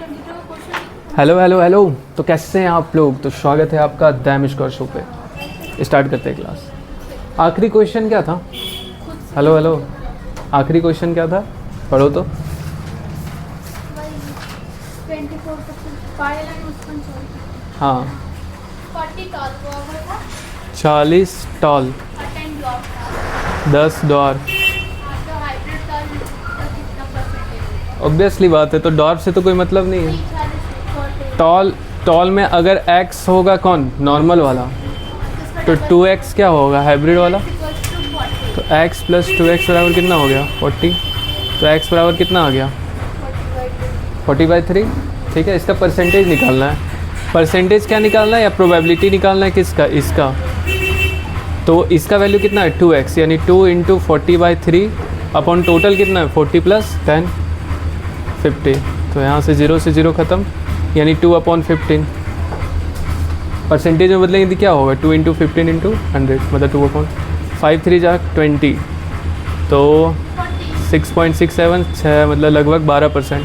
Hello hello hello. तो कैसे हैं आप लोग? तो स्वागत है आपका दैमिश्कर शो पे। स्टार्ट करते हैं क्लास। आखिरी क्वेश्चन क्या था? हेलो हेलो, आखिरी क्वेश्चन क्या था? पढ़ो तो। 24% हाँ 40 टॉल 10 डॉर्फ। ऑब्वियसली बात है, तो डॉर्फ से तो कोई मतलब नहीं है। टॉल में अगर x होगा कौन? नॉर्मल वाला, तो 2x क्या होगा? हाइब्रिड वाला। तो x प्लस 2x बराबर कितना हो गया? 40। तो x बराबर कितना आ गया? 40/3। ठीक है, इसका परसेंटेज निकालना है। परसेंटेज क्या निकालना है या प्रोबेबिलिटी निकालना है? किसका? इसका। तो इसका वैल्यू कितना है? 2x, यानी 2 × 40/3 अपॉन टोटल कितना है? 40 + 10 50। तो यहाँ से 0 से 0 ख़त्म, यानी 2/15। परसेंटेज में बदलेंगे तो क्या होगा? 2 × 15 × 100, मतलब 2/5 3 जा 20, तो 6.67 मतलब लगभग 12%।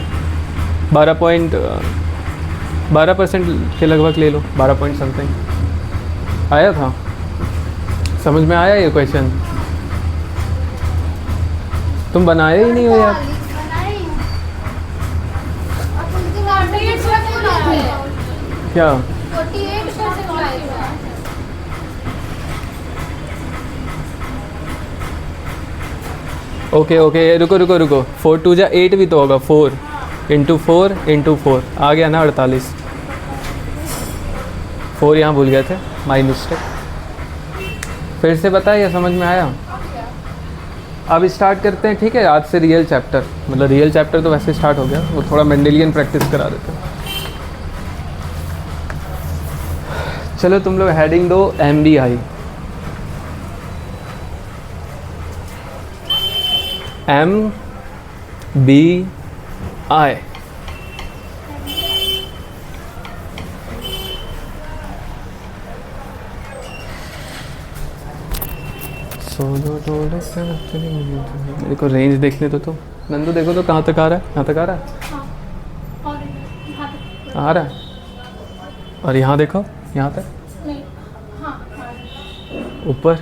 12% के लगभग ले लो, 12 पॉइंट समथिंग आया था। समझ में आया ये क्वेश्चन? तुम बनाए ही नहीं हो यार। क्या? ओके, रुको 4 2 जा 8 भी तो होगा। 4 × 4 × 4 आ गया ना 48। 4 यहाँ भूल गए थे, माई मिस्टेक। फिर से बताया, समझ में आया? अब स्टार्ट करते हैं, ठीक है? आज से रियल चैप्टर, मतलब रियल चैप्टर तो वैसे स्टार्ट हो गया, वो थोड़ा मेंडेलियन प्रैक्टिस करा देते हैं। चलो तुम लोग हेडिंग दो MBI। MBI मेरे को रेंज देखने तो नंदू देखो तो कहाँ तक आ रहा है? यहाँ तक आ रहा है? आ रहा है। और यहाँ देखो, यहाँ तक ऊपर,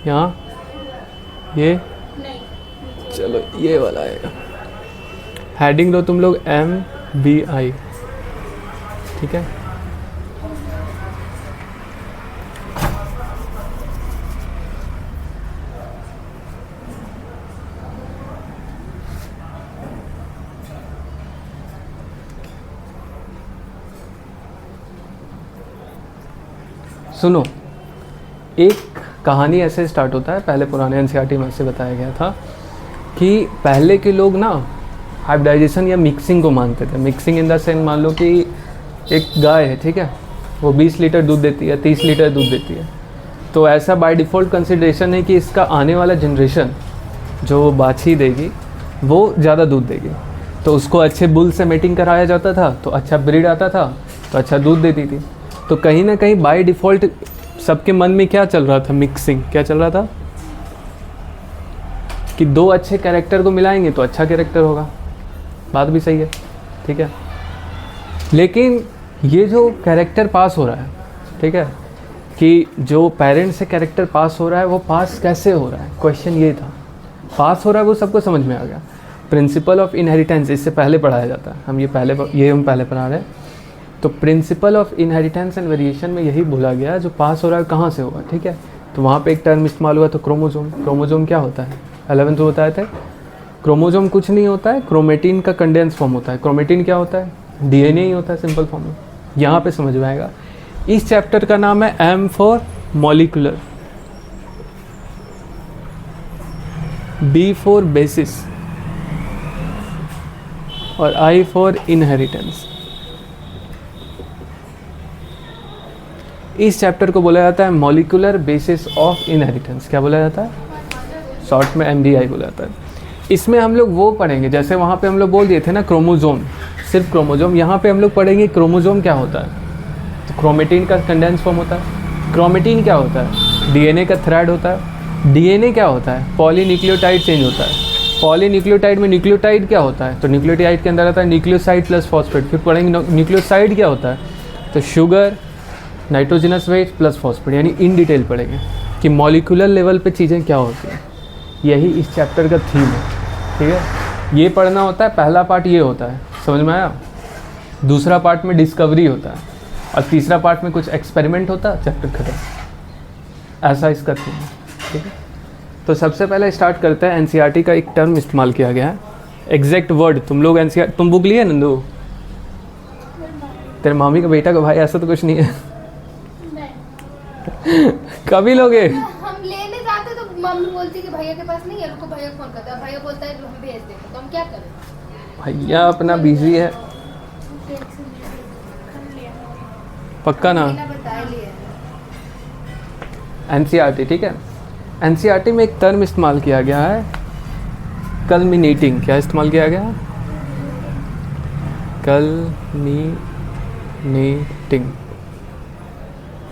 यहाँ ये, चलो ये वाला आएगा। हेडिंग दो तुम लोग MBI, ठीक है? सुनो, एक कहानी ऐसे स्टार्ट होता है, पहले पुराने NCERT में ऐसे बताया गया था कि पहले के लोग ना हाइब्रिडाइजेशन या मिक्सिंग को मानते थे। मिक्सिंग इन द सेंस, मान लो कि एक गाय है, ठीक है? वो 20 लीटर दूध देती है, 30 लीटर दूध देती है, तो ऐसा बाय डिफ़ॉल्ट कंसिडरेशन है कि इसका आने वाला जनरेशन जो बाछी देगी वो ज़्यादा दूध देगी, तो उसको अच्छे बुल से मेटिंग कराया जाता था, तो अच्छा ब्रीड आता था, तो अच्छा दूध देती थी। तो कहीं ना कहीं बाय डिफ़ॉल्ट सबके मन में क्या चल रहा था? मिक्सिंग। क्या चल रहा था? कि दो अच्छे कैरेक्टर को मिलाएंगे तो अच्छा कैरेक्टर होगा। बात भी सही है, ठीक है? लेकिन ये जो कैरेक्टर पास हो रहा है, ठीक है, कि जो पेरेंट्स से कैरेक्टर पास हो रहा है, वो पास कैसे हो रहा है? क्वेश्चन ये था। पास हो रहा है वो सबको समझ में आ गया। प्रिंसिपल ऑफ इनहेरिटेंस इससे पहले पढ़ाया जाता है, हम पहले पढ़ा रहे हैं। तो principle of inheritance and variation में यही बोला गया, जो पास हो रहा है कहाँ से होगा, ठीक है? तो वहाँ पे एक टर्म इस्तेमाल हुआ, तो क्रोमोजोम। क्रोमोजोम क्या होता है? 11th में बताए थे। क्रोमोजोम कुछ नहीं होता है, क्रोमेटिन का कंडेंस फॉर्म होता है। क्रोमेटिन क्या होता है? DNA ही होता है सिंपल फॉर्म में। यहाँ पे समझ में आएगा। इस चैप्टर का नाम है M for molecular, B for basis और I फॉर इनहेरिटेंस। इस चैप्टर को बोला जाता है मॉलिक्यूलर बेसिस ऑफ इनहेरिटेंस। क्या बोला जाता है? शॉर्ट में MBI बोला जाता है। इसमें हम लोग वो पढ़ेंगे, जैसे वहाँ पे हम लोग बोल दिए थे ना क्रोमोजोम, सिर्फ क्रोमोजोम। यहाँ पे हम लोग पढ़ेंगे क्रोमोजोम क्या होता है। तो क्रोमेटिन का कंडेंस फॉर्म होता है। क्रोमेटिन क्या होता है? DNA का थ्रेड होता है। DNA क्या होता है? पॉलीन्यूक्लियोटाइड चेंज होता है। पॉलीन्यूक्लियोटाइड में न्यूक्लियोटाइड क्या होता है, तो न्यूक्लियोटाइड के अंदर आता है न्यूक्लियोसाइड प्लस फॉस्फेट। फिर पढ़ेंगे न्यूक्लियोसाइड क्या होता है, तो sugar, nitrogenous base plus phosphate, यानी इन डिटेल पढ़ेंगे कि मॉलिक्यूलर लेवल पे चीज़ें क्या होती हैं। यही इस चैप्टर का थीम है, ठीक है। ये पढ़ना होता है, पहला पार्ट ये होता है, समझ में आया। दूसरा पार्ट में डिस्कवरी होता है और तीसरा पार्ट में कुछ एक्सपेरिमेंट होता है, चैप्टर खत्म। ऐसा इसका थीम है, ठीक है। तो सबसे पहले स्टार्ट करते हैं, एनसीईआरटी का एक टर्म इस्तेमाल किया गया है, एग्जैक्ट वर्ड। तुम लोग एनसीईआरटी, तुम बुक लिए नंदू? तेरे मामी का बेटा का भाई, ऐसा तो कुछ नहीं है। कभी लोगे? हम लेने जाते तो मम्मी बोलती कि भैया के पास नहीं है, रुको भैया को फोन करते हैं, भैया बोलता है हम भेज देंगे, तो हम क्या करें? भैया अपना बिजी है, पक्का ना। बिना बताए लिए एनसीईआरटी, ठीक है। एनसीईआरटी में एक टर्म इस्तेमाल किया गया है, कल्मिनेटिंग। क्या इस्तेमाल किया गया है? कल्मिनेटिंग,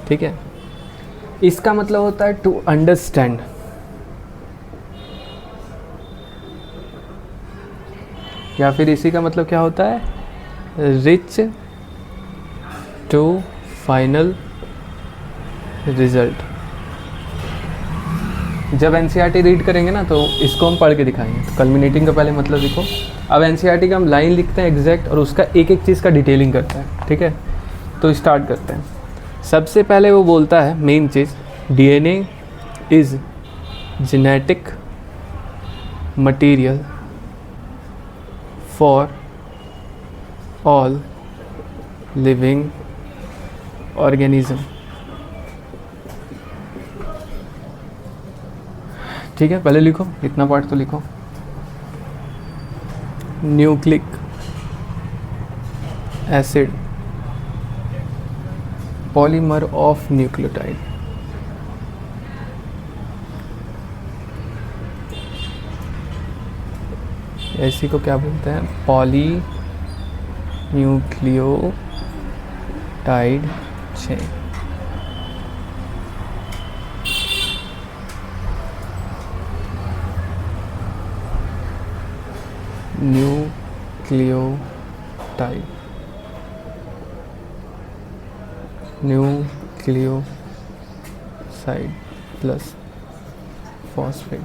ठीक है। इसका मतलब होता है टू अंडरस्टैंड। या फिर इसी का मतलब क्या होता है, रिच टू फाइनल रिजल्ट। जब एनसीईआरटी रीड करेंगे ना तो इसको हम पढ़ के दिखाएंगे। तो कल्मिनेटिंग का पहले मतलब लिखो। अब एनसीईआरटी का हम लाइन लिखते हैं एग्जैक्ट, और उसका एक एक चीज़ का डिटेलिंग करते हैं, ठीक है। तो स्टार्ट करते हैं। सबसे पहले वो बोलता है main cheese, DNA is genetic material for all living organism, ठीक है। पहले लिखो, इतना पार्ट तो लिखो। Nucleic acid polymer of nucleotide. ऐसी को क्या बोलते हैं, poly nucleotide chain. Nucleotide, nucleoside plus phosphate.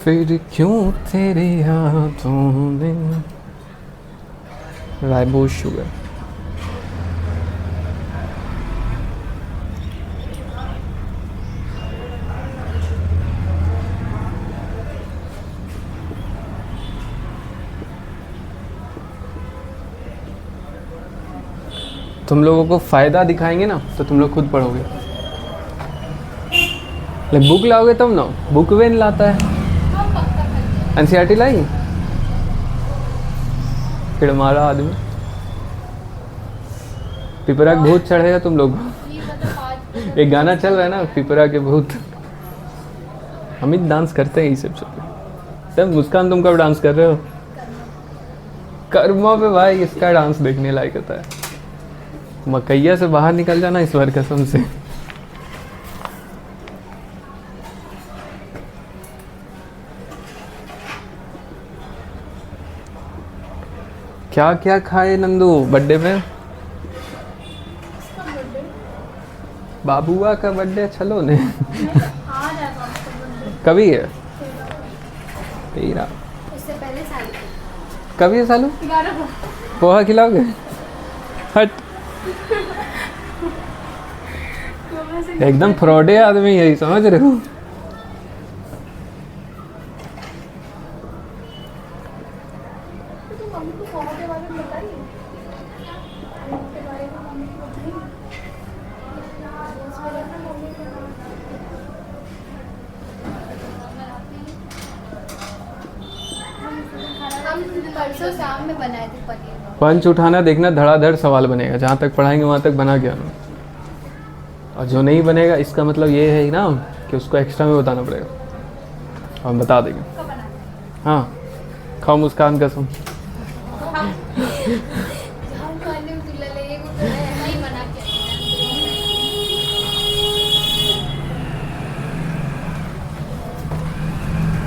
फिर क्यों तेरे हाथों में राइबोस शुगर। तुम लोगों को फ़ायदा दिखाएंगे ना तो तुम लोग खुद पढ़ोगे। लाइक बुक लाओगे तुम ना, बुक वेन लाता है। एनसीईआरटी लाई फिर हमारा आदमी पिपरा के भूत चढ़ेगा तुम लोग। एक गाना चल रहा है ना, पिपरा के भूत। हम ही डांस करते हैं ये सब तब। मुस्कान तुम कब डांस कर रहे हो? कर्मा पे भाई, इसका डांस देखने लायक होता है। मकैया से बाहर निकल जाना इस बार कसम से। क्या क्या खाए नंदू बर्थडे में? बाबुआ का बर्थडे चलो ने। कभी है? 13। उससे पहले साल कभी है सालू? पोहा खिलाओगे? हट, एकदम फ्रॉड है आदमी, यही समझ रहे हो। हम परसों शाम में बनाए थे पनीर। पंच उठाना, देखना धड़ाधड़ सवाल बनेगा। जहाँ तक पढ़ाएंगे वहाँ तक बना गया ना, और जो नहीं बनेगा इसका मतलब ये है ना कि उसको एक्स्ट्रा में बताना पड़ेगा, और हम बता देंगे। हाँ, खाओ मुस्कान कसम।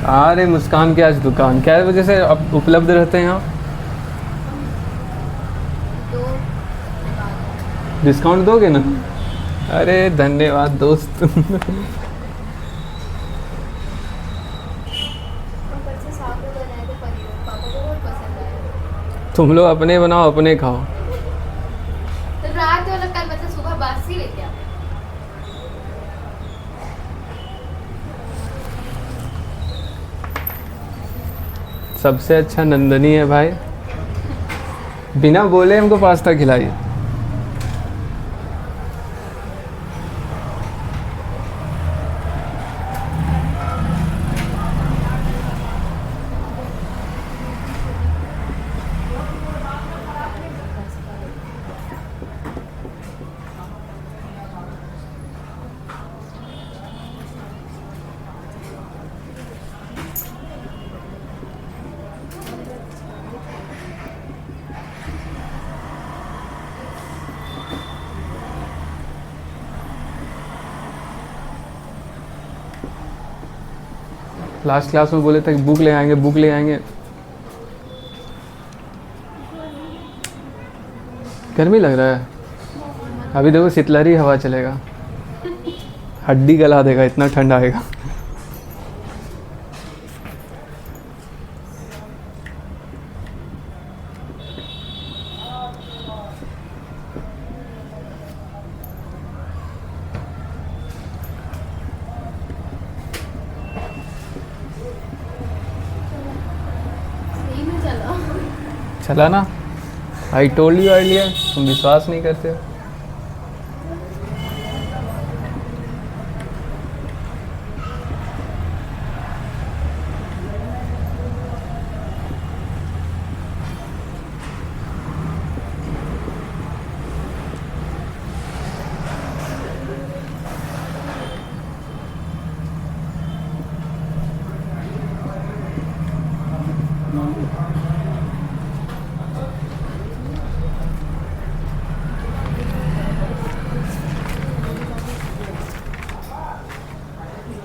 अरे मुस्कान की आज दुकान क्या वजह से अब उपलब्ध रहते हैं यहाँ? तो डिस्काउंट दोगे ना? अरे धन्यवाद दोस्त। हम बच्चे साथ में बनाए थे पनीर, पापा को बहुत पसंद आया। तुम लोग अपने बनाओ अपने खाओ। तो रात वाला कल मतलब सुबह बासी लेके आए। सबसे अच्छा नंदनी है भाई, बिना बोले हमको पास्ता खिलाइए। लास्ट क्लास में बोले थे कि बुक ले आएंगे बुक ले आएंगे। गर्मी लग रहा है। अभी देखो शीतलहरी हवा चलेगा, हड्डी गला देगा, इतना ठंडा आएगा। सही में चला। चला ना, आई टोल्ड यू अर्लियर, तुम विश्वास नहीं करते हो।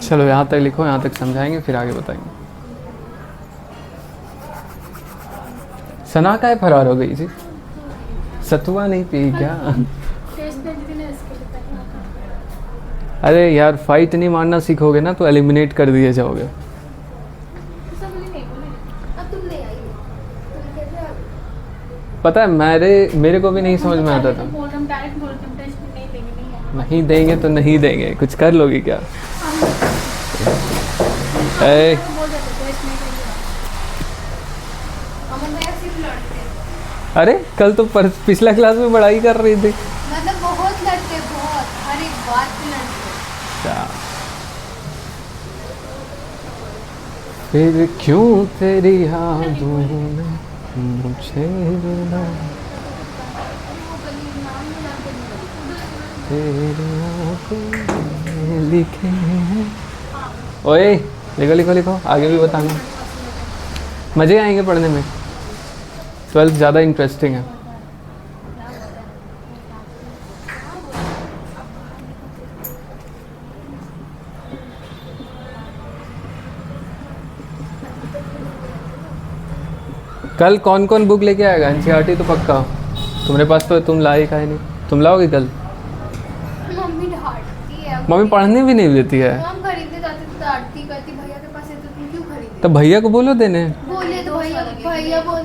चलो यहाँ तक लिखो, यहाँ तक समझाएंगे फिर आगे बताएंगे। सना का फरार हो गई जी, सतुआ नहीं पी क्या? अरे यार फाइट नहीं मारना सीखोगे ना तो एलिमिनेट कर दिए जाओगे। अब तुम ले आई हो। तुम कहते हो पता है मेरे को भी नहीं समझ में आता था। नहीं देंगे तो नहीं देंगे, कुछ कर लोगी क्या? ए, अमन भैया सिर्फ लड़ते हैं। अरे कल तो पिछला क्लास में पढ़ाई कर रही थी। मतलब बहुत लड़ते हैं, बहुत हर एक बात पे लड़ते हैं। क्या? फिर क्यों तेरी यादों में मुझे रुला, तेरी आंखों में लिखे हैं। ओए लिखो लिखो लिखो, आगे भी बताना, मज़े आएंगे पढ़ने में। 12th ज़्यादा इंटरेस्टिंग है। कल कौन कौन बुक लेके आएगा? एनसीईआरटी तो पक्का, तुम्हारे पास तो तुम लाए का ही नहीं। तुम लाओगे कल? मम्मी डांटती है। मम्मी पढ़ने भी नहीं देती है। हम खरीदने जाते तो डांटती करती, भैया के पास है तो तुम क्यों खरीदे? तो भैया को बोलो देने। बोले तो भैया बोल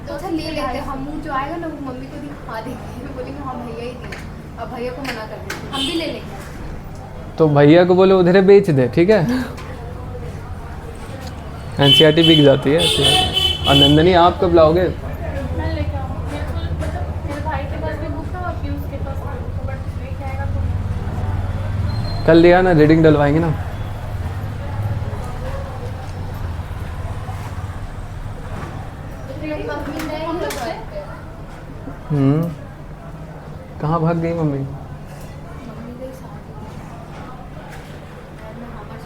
तो अच्छा ले लेते, हम जो आएगा ना वो मम्मी को दिखा देंगे। मैं बोली हाँ भैया ही दे, अब भैया को मना कर देते, हम भी ले लेंगे। तो भैया को बोलो उधर बेच दे, ठीक है? एनसीईआरटी बिक जाती है ऐसे। और नंदनी आप कब लाओगे? मैं लेके आऊँगी। मेरे भाई के पास भी बुक था और पीयूष के पास भी बुक था, बट लेके आएगा तो कल लिया ना, रीडिंग डलवाएंगे ना। मम्मी नहीं करते। कहाँ भाग गई मम्मी? मम्मी गई शादी में। मैं हमारे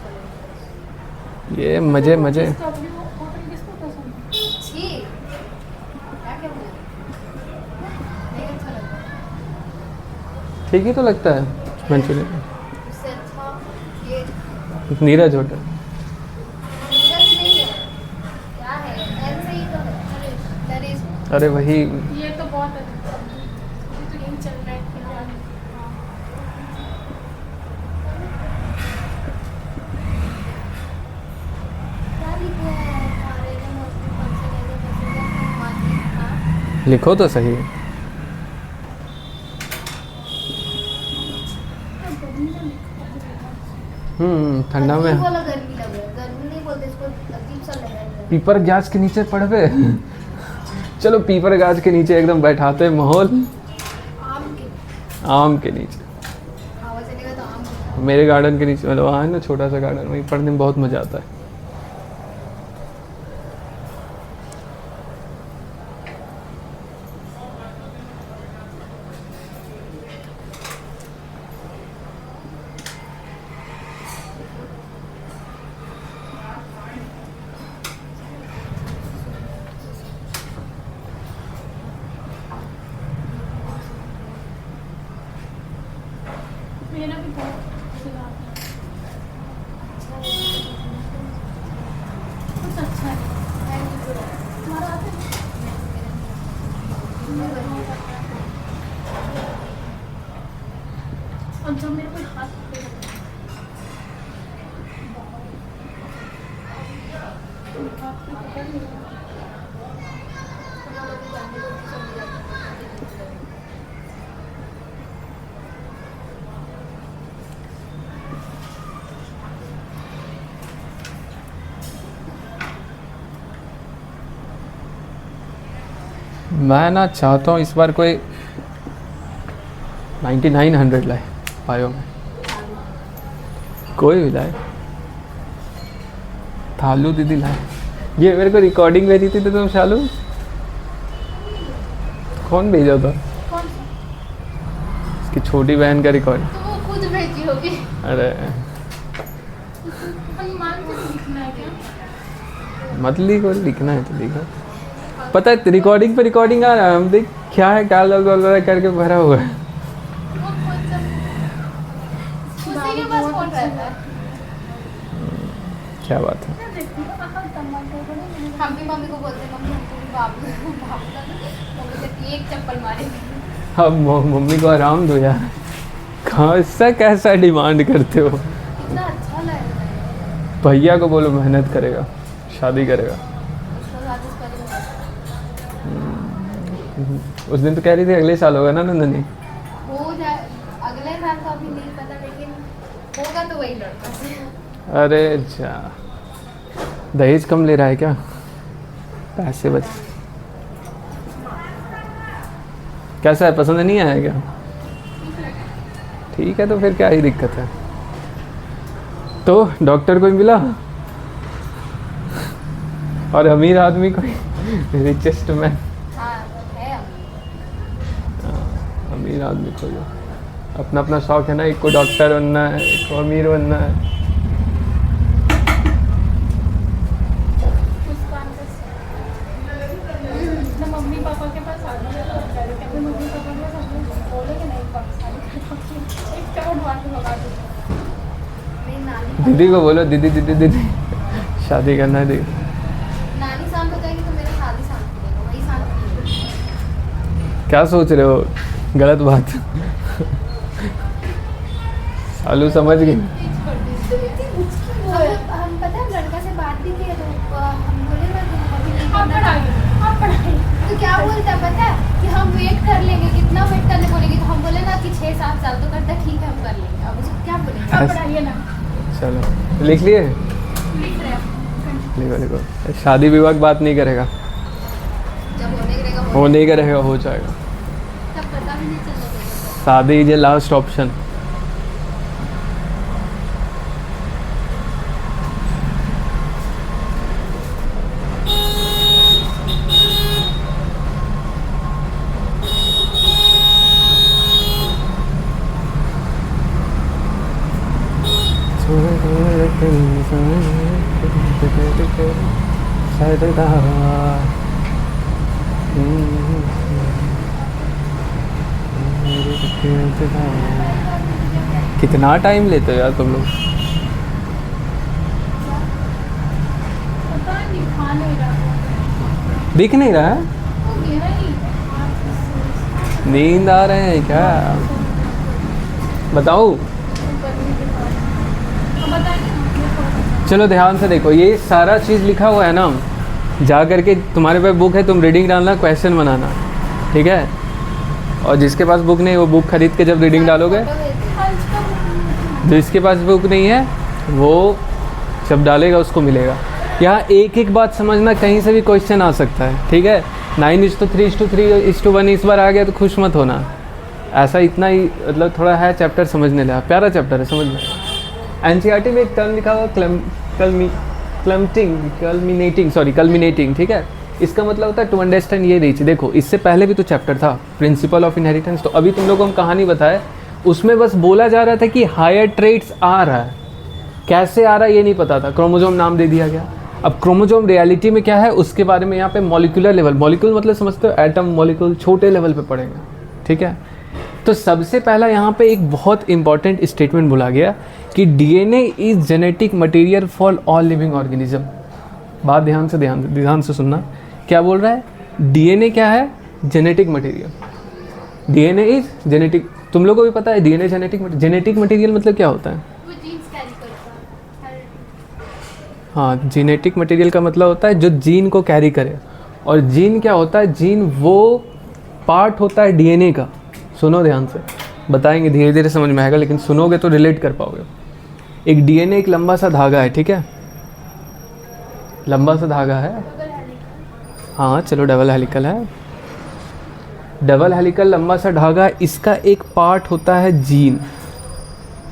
चले ये मजे मजे। होटल किसको पसंद है? छी क्या क्या बोल नहीं अच्छा लगता। ठीक ही तो लगता है मंचूरियन। उससे अच्छा ये नीरज होटल। नीरज अरे वही ये तो बहुत अच्छा है। ये तो यही चल रहा है फिलहाल। क्या लिखा है हमारे जो मौसम कौन से लेने पसंद है मानती हाँ लिखो तो सही। ठंडा अजीब में वाला गर्मी लग रहा है, गर्मी नहीं बोलते इसको, अजीब सा लग रहा है। पीपर गाछ के नीचे पढ़वे। चलो पीपर गाछ के नीचे एकदम बैठाते हैं माहौल। आम के आम के नीचे, हवा चलेगा तो आम के। मेरे गार्डन के नीचे, मतलब वहाँ है ना छोटा सा गार्डन, वहीं पढ़ने में बहुत मज़ा आता है। मेरा भी बहुत खिला कुछ अच्छा है। तुम्हारा आता है? और जब मेरे कोई हाथ पे हाथ पे पकड़ लिया। मैं ना चाहता हूँ इस बार कोई 9900 लाए पायो में, कोई भी लाए। थालू दीदी लाए, ये मेरे को रिकॉर्डिंग भेजी थी तो तुम शालू कौन भेजा था? कौन सा? इसकी छोटी बहन का रिकॉर्डिंग। तो वो खुद भेजी होगी। अरे हनुमान जी को लिखना है क्या? मत लिखो, लिखना है तो लिखो। पता है रिकॉर्डिंग पे रिकॉर्डिंग आ रहा है, हम देख क्या है क्या लग करके भरा हुआ है। वो कौन सा? उसी के पास फोन रहता है। क्या बात है। क्या देखती हो? टमाटर बड़े मैंने हम भी मम्मी को बोलते हैं मम्मी हमको भी बाबू बाबू का मम्मी कहती है एक चप्पल मारेगी। अब मम्मी को आराम दो यार, कहाँ इससे कैसा डिमांड करते हो? कितना अच्छा लग रहा है। भैया को बोलो मेहनत करेगा, शादी करेगा। उसका साथ इस पर उस दिन तो कह रही थी अगले साल होगा ना नंदनी। हो जाए अगले साल का अभी नहीं पता, लेकिन होगा तो वही लड़का से। अरे जा, दहेज कम ले रहा है क्या? पैसे बच। कैसा है, पसंद नहीं आया क्या? ठीक है तो फिर क्या ही दिक्कत है। तो डॉक्टर कोई मिला और अमीर आदमी कोई, रिचेस्ट मैन। हाँ है अमीर आदमी को जो अपना अपना शौक है ना, एक को डॉक्टर बनना है, एक को अमीर बनना है। मुस्कान का तो मम्मी पापा के पास आ गया तो कहते मम्मी पापा के पास बोलेंगे नहीं पाकिस्तानी एक करोड़ मार के लगा दूँ। मेरी नानी दीदी को बोलो, दीदी दीदी दीदी शादी करना है दीदी। नानी शांत हो जाएगी तो मेरा शादी शांत हो जाएगा, वही शांत नहीं होगी। क्या सोच रहे हो, गलत बात। सालू समझ गई। हम पता है लड़का से बात भी किए तो हम बोले ना कि हम अभी नहीं आप करना पढ़ाइए आप पढ़ाइए। तो क्या बोलता है पता है कि हम वेट कर लेंगे, कितना वेट करने बोलेंगे, तो हम बोले ना कि 6-7 साल, तो करता है ठीक है हम कर लेंगे। अब उसको क्या बोलेंगे। आप पढ़ाइए ना। चलो लिख लिए, लिख रहे हैं। लिखो लिखो। शादी विवाह की बात नहीं करेगा, जब होने करेगा वो नहीं करेगा, हो जाएगा। तब पता भी नहीं चलेगा। शादी इज ए लास्ट ऑप्शन। कितना टाइम लेते हो यार तुम लोग? पता नहीं खा नहीं रहा। दिख नहीं रहा है। वो गहरा नींद आ रहे हैं क्या? बताऊँ? चलो ध्यान से देखो, ये सारा चीज़ लिखा हुआ है ना, जा करके तुम्हारे पास बुक है, तुम रीडिंग डालना, क्वेश्चन बनाना, ठीक है? और जिसके पास बुक नहीं वो बुक खरीद के जब रीडिंग डालोगे, जिसके पास बुक नहीं है वो जब डालेगा उसको मिलेगा। यहाँ एक एक बात समझना, कहीं से भी क्वेश्चन आ सकता है, ठीक है? 9:3:3:1 इस बार आ गया तो खुश मत होना, ऐसा इतना ही मतलब थोड़ा है चैप्टर समझने लगा, प्यारा चैप्टर है समझ में। एनसीईआरटी में एक टर्म लिखा हुआ कल्मिनेटिंग, ठीक है? इसका मतलब होता है टू अंडरस्टैंड ये रीच। देखो इससे पहले भी तो चैप्टर था प्रिंसिपल ऑफ इनहेरिटेंस, तो अभी तुम लोगों को हम कहानी बताए, उसमें बस बोला जा रहा था कि हायर ट्रेट्स आ रहा है, कैसे आ रहा है ये नहीं पता था, क्रोमोजोम नाम दे दिया गया। अब क्रोमोजोम रियलिटी में क्या है उसके बारे में यहाँ पे मॉलिक्यूलर लेवल, मॉलिक्यूल मतलब समझते हो एटम मॉलिक्यूल, छोटे लेवल पे पढ़ेंगे, ठीक है? तो सबसे पहला यहाँ पे एक बहुत इंपॉर्टेंट स्टेटमेंट बोला गया कि DNA is genetic material for all living organism. बात ध्यान से सुनना, क्या बोल रहा है? डीएनए क्या है? Genetic material. DNA is genetic, तुम लोगों को भी पता है डीएनए जेनेटिक मटेरियल मतलब क्या होता है? वो जीन्स कैरी करता है। हाँ, जेनेटिक मटेरियल का मतलब होता है जो जीन को कैरी करे। और जीन क्या होता है? जीन वो पार्ट होता है डीएनए का। सुनो ध्यान से, बताएंगे धीरे धीरे समझ में आएगा, लेकिन सुनोगे तो रिलेट कर पाओगे। एक डीएनए एक लंबा सा धागा है, ठीक है? लंबा सा धागा है, हाँ चलो डबल हेलिकल है, डबल हेलिकल लंबा सा धागा, इसका एक पार्ट होता है जीन,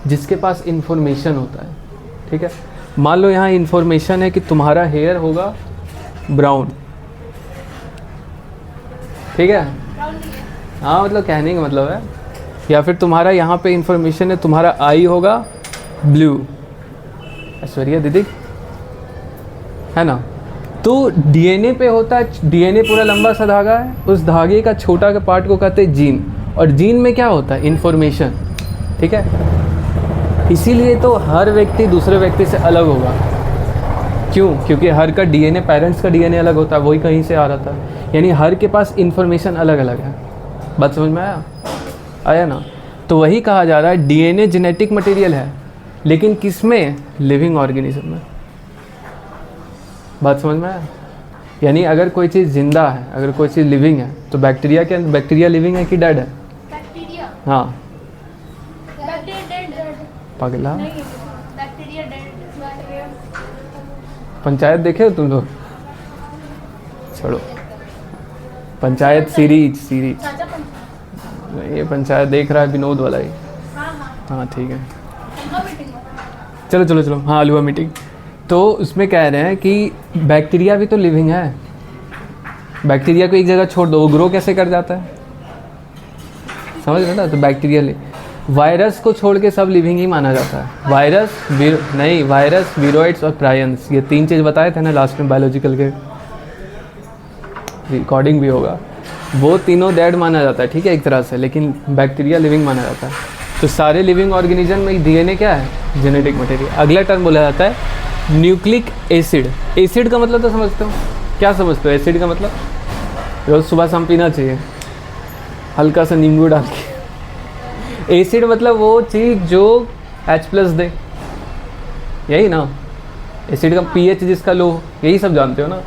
जिसके पास इंफॉर्मेशन होता है, ठीक है? मान लो यहाँ इंफॉर्मेशन है कि तुम्हारा हेयर होगा ब्राउन, ठीक है? हाँ मतलब कहने का मतलब है, या फिर तुम्हारा यहाँ पे इंफॉर्मेशन है तुम्हारा आई होगा ब्लू, ऐश्वर्या दीदी है ना? तो डीएनए पे होता है, डीएनए पूरा लंबा सा धागा है, उस धागे का छोटा का पार्ट को कहते हैं जीन, और जीन में क्या होता है? इंफॉर्मेशन, ठीक है? इसीलिए तो हर व्यक्ति दूसरे व्यक्ति से अलग होगा। क्यों? क्योंकि हर का डीएनए, पेरेंट्स का डीएनए अलग होता है, वही कहीं से आ रहा था, यानी हर के पास इंफॉर्मेशन अलग अलग है। बात समझ में आया ना? तो वही कहा जा रहा है डीएनए जेनेटिक मटेरियल है, लेकिन किस में? लिविंग ऑर्गेनिज्म में। बात समझ में आया? यानी अगर कोई चीज़ जिंदा है, अगर कोई चीज़ लिविंग है, तो बैक्टीरिया के अंदर, बैक्टीरिया लिविंग है कि डेड है? बैक्टीरिया, हाँ बैक्टीरिया डेड, पगला, बैक्टीरिया डेड। पंचायत देखे हो तुम लोग? छोड़ो, पंचायत सीरीज चाचा पंचायत। ये पंचायत देख रहा है विनोद वाला ही। हाँ हाँ हाँ ठीक है, हलवा मीटिंग में। चलो हाँ हलवा मीटिंग। तो उसमें कह रहे हैं कि बैक्टीरिया भी तो लिविंग है, बैक्टीरिया को एक जगह छोड़ दो, वो ग्रो कैसे कर जाता है? समझ रहे ना? तो बैक्टीरिया, वायरस को छोड़ के सब लिविंग ही माना जाता है। वायरस, वीरोइड्स और प्रायंस, ये तीन चीज़ बताए थे ना लास्ट में, बायोलॉजिकल के रिकॉर्डिंग भी होगा, वो तीनों डेड माना जाता है, ठीक है एक तरह से, लेकिन बैक्टीरिया लिविंग माना जाता है। तो सारे लिविंग ऑर्गेनिज्म में डीएनए क्या है? Genetic material. अगला टर्म बोला जाता है न्यूक्लिक एसिड। एसिड का मतलब तो समझते हो? क्या समझते हो एसिड का मतलब? रोज़ सुबह शाम पीना चाहिए, हल्का सा नींबू डाल के। एसिड मतलब वो चीज़ जो H+ दे, यही ना? एसिड का pH जिसका लो, यही सब जानते हो ना?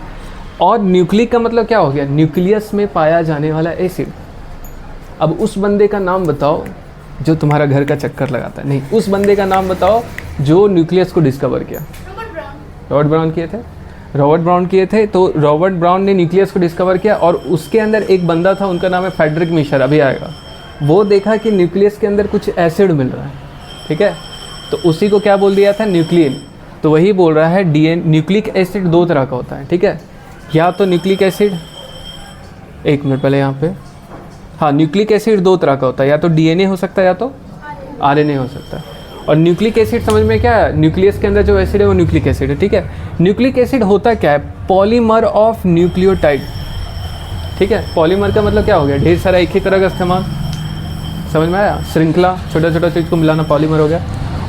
और न्यूक्लिक का मतलब क्या हो गया? न्यूक्लियस में पाया जाने वाला एसिड। अब उस बंदे का नाम बताओ जो तुम्हारा घर का चक्कर लगाता है, नहीं, उस बंदे का नाम बताओ जो न्यूक्लियस को डिस्कवर किया। रॉबर्ट ब्राउन किए थे। तो रॉबर्ट ब्राउन ने न्यूक्लियस को डिस्कवर किया, और उसके अंदर एक बंदा था, उनका नाम है फ्रेडरिक मिशर, अभी आएगा। वो देखा कि न्यूक्लियस के अंदर कुछ एसिड मिल रहा है, ठीक है? तो उसी को क्या बोल दिया था? न्यूक्लियन। तो वही बोल रहा है न्यूक्लिक एसिड दो तरह का होता है, ठीक है? या तो न्यूक्लिक एसिड, एक मिनट पहले यहाँ पे, हाँ न्यूक्लिक एसिड दो तरह का होता है, या तो डीएनए हो सकता है या तो आरएनए हो सकता है। और न्यूक्लिक एसिड समझ में क्या है? न्यूक्लियस के अंदर जो एसिड है वो न्यूक्लिक एसिड है, ठीक है? न्यूक्लिक एसिड होता क्या है? पॉलीमर ऑफ न्यूक्लियोटाइड, ठीक है? पॉलीमर का मतलब क्या हो गया? ढेर सारा एक ही तरह का इस्तेमाल, समझ में आया? श्रृंखला, छोटा चीज़ को मिलाना पॉलीमर हो गया।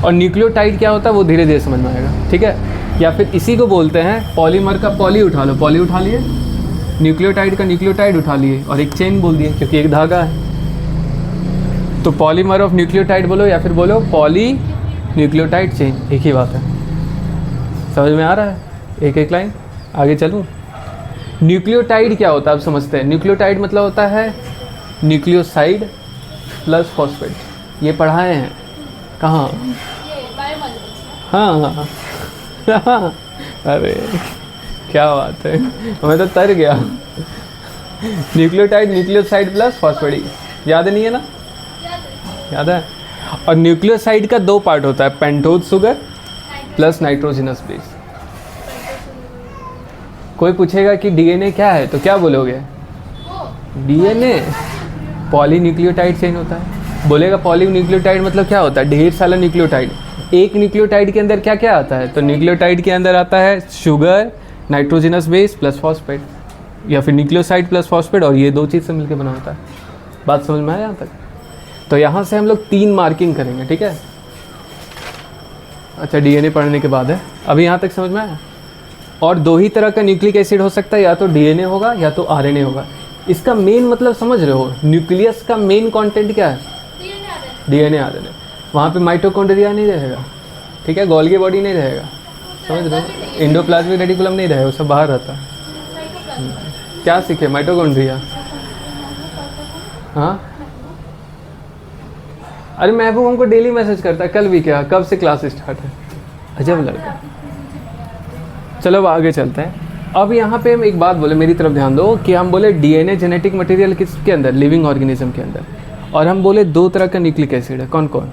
और न्यूक्लियोटाइड क्या होता है वो धीरे धीरे समझ में आएगा, ठीक है? या फिर इसी को बोलते हैं पॉलीमर का पॉली उठा लो, पॉली उठा लिए, न्यूक्लियोटाइड का न्यूक्लियोटाइड उठा लिए, और एक चेन बोल दिए क्योंकि एक धागा है, तो पॉलीमर ऑफ न्यूक्लियोटाइड बोलो या फिर बोलो पॉली न्यूक्लियोटाइड चेन, एक ही बात है। समझ में आ रहा है? एक एक लाइन आगे चलूँ। न्यूक्लियोटाइड क्या होता है आप समझते हैं। न्यूक्लियोटाइड मतलब होता है न्यूक्लियोसाइड प्लस फॉस्फेट। ये पढ़ाए हैं कहाँ? ये बायोमॉलिक्यूल्स। हाँ हाँ अरे क्या बात है, मैं तो तर गया। न्यूक्लियोटाइड न्यूक्लियोसाइड प्लस फॉस्फेट, याद नहीं है ना? याद है। और न्यूक्लियोसाइड का दो पार्ट होता है, pentose sugar plus nitrogenous base. कोई पूछेगा कि डीएनए क्या है तो क्या बोलोगे? डीएनए पॉलीन्यूक्लियोटाइड चेन होता है। बोलेगा पॉलीन्यूक्लियोटाइड मतलब क्या होता है? ढेर सारा न्यूक्लियोटाइड। एक न्यूक्लियोटाइड के अंदर क्या क्या आता है? तो न्यूक्लियोटाइड के अंदर आता है sugar, nitrogenous base plus phosphate, या फिर न्यूक्लियोसाइड प्लस फॉस्फेट, और ये दो चीज़ से मिलकर बना होता है। बात समझ में आया यहाँ तक? तो यहाँ से हम लोग 3 मार्किंग करेंगे, ठीक है? अच्छा, डीएनए पढ़ने के बाद है, अभी यहाँ तक समझ में आया? और 2 ही तरह का न्यूक्लिक एसिड हो सकता है, या तो डीएनए होगा या तो आरएनए होगा। इसका मेन मतलब समझ रहे हो? न्यूक्लियस का मेन कंटेंट क्या है? DNA RNA. वहाँ पे माइटोकॉन्ड्रिया नहीं रहेगा, ठीक है? गोल्गी बॉडी नहीं रहेगा, समझ रहे हो? एंडोप्लाज्मिक रेटिकुलम नहीं रहेगा, वो सब बाहर रहता है। क्या सीखे? माइटोकॉन्ड्रिया। हाँ, अरे महबूब हमको डेली मैसेज करता है, कल भी क्या, कब से क्लास स्टार्ट है। अजब लड़का। चलो अब आगे चलते हैं। अब यहाँ पे हम एक बात बोले, मेरी तरफ ध्यान दो, कि हम बोले डीएनए जेनेटिक मटेरियल किसके अंदर? लिविंग ऑर्गेनिज्म के अंदर। और हम बोले 2 तरह का न्यूक्लिक एसिड है, कौन कौन?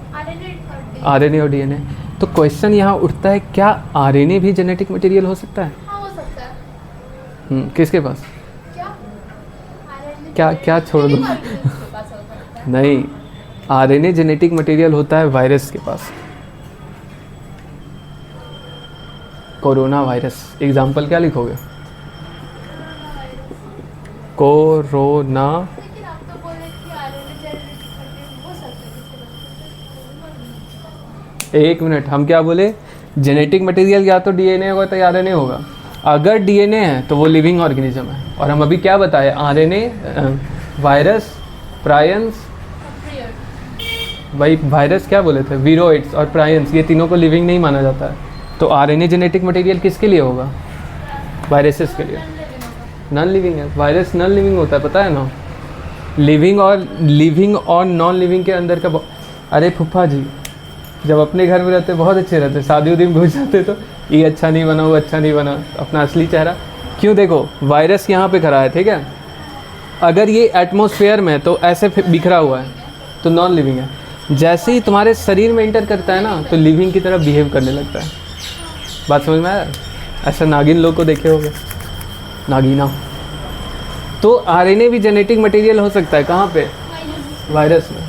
आरएनए और डीएनए। तो क्वेश्चन यहाँ उठता है, क्या आरएनए भी जेनेटिक मटेरियल हो सकता है? हाँ, हो सकता है। किसके पास? क्या क्या छोड़ दो। नहीं, आरएनए जेनेटिक मटेरियल होता है वायरस के पास। कोरोना वायरस, एग्जाम्पल क्या लिखोगे? कोरोना। लेकिन आप तो बोल रहे कि आरएनए जेनेटिक मटेरियल हो सकता है। एक मिनट, हम क्या बोले? जेनेटिक मटेरियल या तो डीएनए होगा तो आरएनए होगा। अगर डीएनए है तो वो लिविंग ऑर्गेनिज्म है। और हम अभी क्या बताए? आरएनए, वायरस, प्रायंस, भाई वायरस क्या बोले थे? वीरोइड्स और प्रायंस, ये तीनों को लिविंग नहीं माना जाता है। तो आरएनए जेनेटिक मटेरियल किसके लिए होगा? वायरसेस के लिए। नॉन लिविंग है वायरस, नॉन लिविंग होता है, पता है ना? लिविंग और नॉन लिविंग के अंदर का अरे फूफा जी जब अपने घर में रहते बहुत अच्छे रहते, शादी उदी में घुस जाते तो ये अच्छा नहीं बना, वो अच्छा नहीं बना, अपना असली चेहरा। क्यों? देखो वायरस यहाँ पे खड़ा है, ठीक है? अगर ये एटमॉस्फेयर में तो ऐसे बिखरा हुआ है तो नॉन लिविंग है। जैसे ही तुम्हारे शरीर में इंटर करता है ना तो लिविंग की तरह बिहेव करने लगता है। बात समझ में आया? ऐसा नागिन लोग को देखे होगे, नागिना। तो आरएनए भी जेनेटिक मटेरियल हो सकता है। कहाँ पे? वायरस में।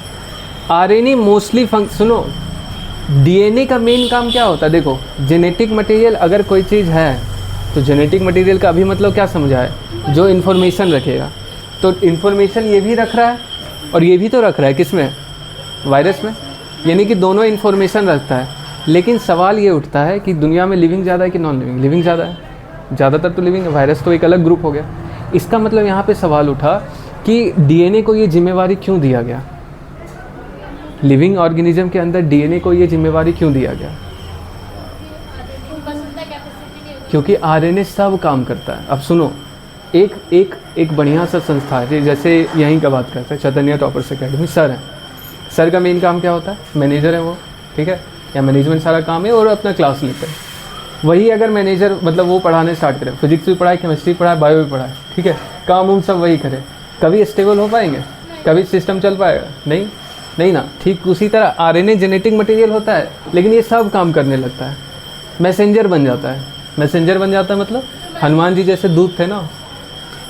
आरएनए मोस्टली सुनो, डीएनए का मेन काम क्या होता है? देखो जेनेटिक मटेरियल अगर कोई चीज़ है तो जेनेटिक मटेरियल का अभी मतलब क्या समझा है? जो इन्फॉर्मेशन रखेगा। तो इन्फॉर्मेशन ये भी रख रहा है और ये भी तो रख रहा है, किसमें? वायरस में। यानी कि दोनों इन्फॉर्मेशन रखता है। लेकिन सवाल ये उठता है कि दुनिया में लिविंग ज़्यादा है कि नॉन लिविंग? लिविंग ज़्यादा है, ज़्यादातर तो लिविंग है। वायरस तो एक अलग ग्रुप हो गया। इसका मतलब यहाँ पे सवाल उठा कि डीएनए को ये जिम्मेवारी क्यों दिया गया? लिविंग ऑर्गेनिज्म के अंदर डीएनए को ये जिम्मेवारी क्यों दिया गया? क्योंकि आरएनए सब काम करता है। अब सुनो, एक बढ़िया सा संस्था है, जैसे यहीं का बात करते हैं, चैतन्य टॉपर्स एकेडमी, सर है। सर का मेन काम क्या होता है? मैनेजर है वो, ठीक है? या मैनेजमेंट सारा काम है और अपना क्लास लेते हैं। वही अगर मैनेजर मतलब वो पढ़ाने स्टार्ट करे, फिजिक्स भी पढ़ाए, केमिस्ट्री पढ़ाए, बायो भी पढ़ाए, ठीक है? काम उम सब वही करे, कभी स्टेबल हो पाएंगे? कभी सिस्टम चल पाएगा? नहीं ना। ठीक उसी तरह आरएनए जेनेटिक मटेरियल होता है, लेकिन ये सब काम करने लगता है। मैसेंजर बन जाता है। मैसेंजर बन जाता है मतलब हनुमान जी जैसे दूत थे ना,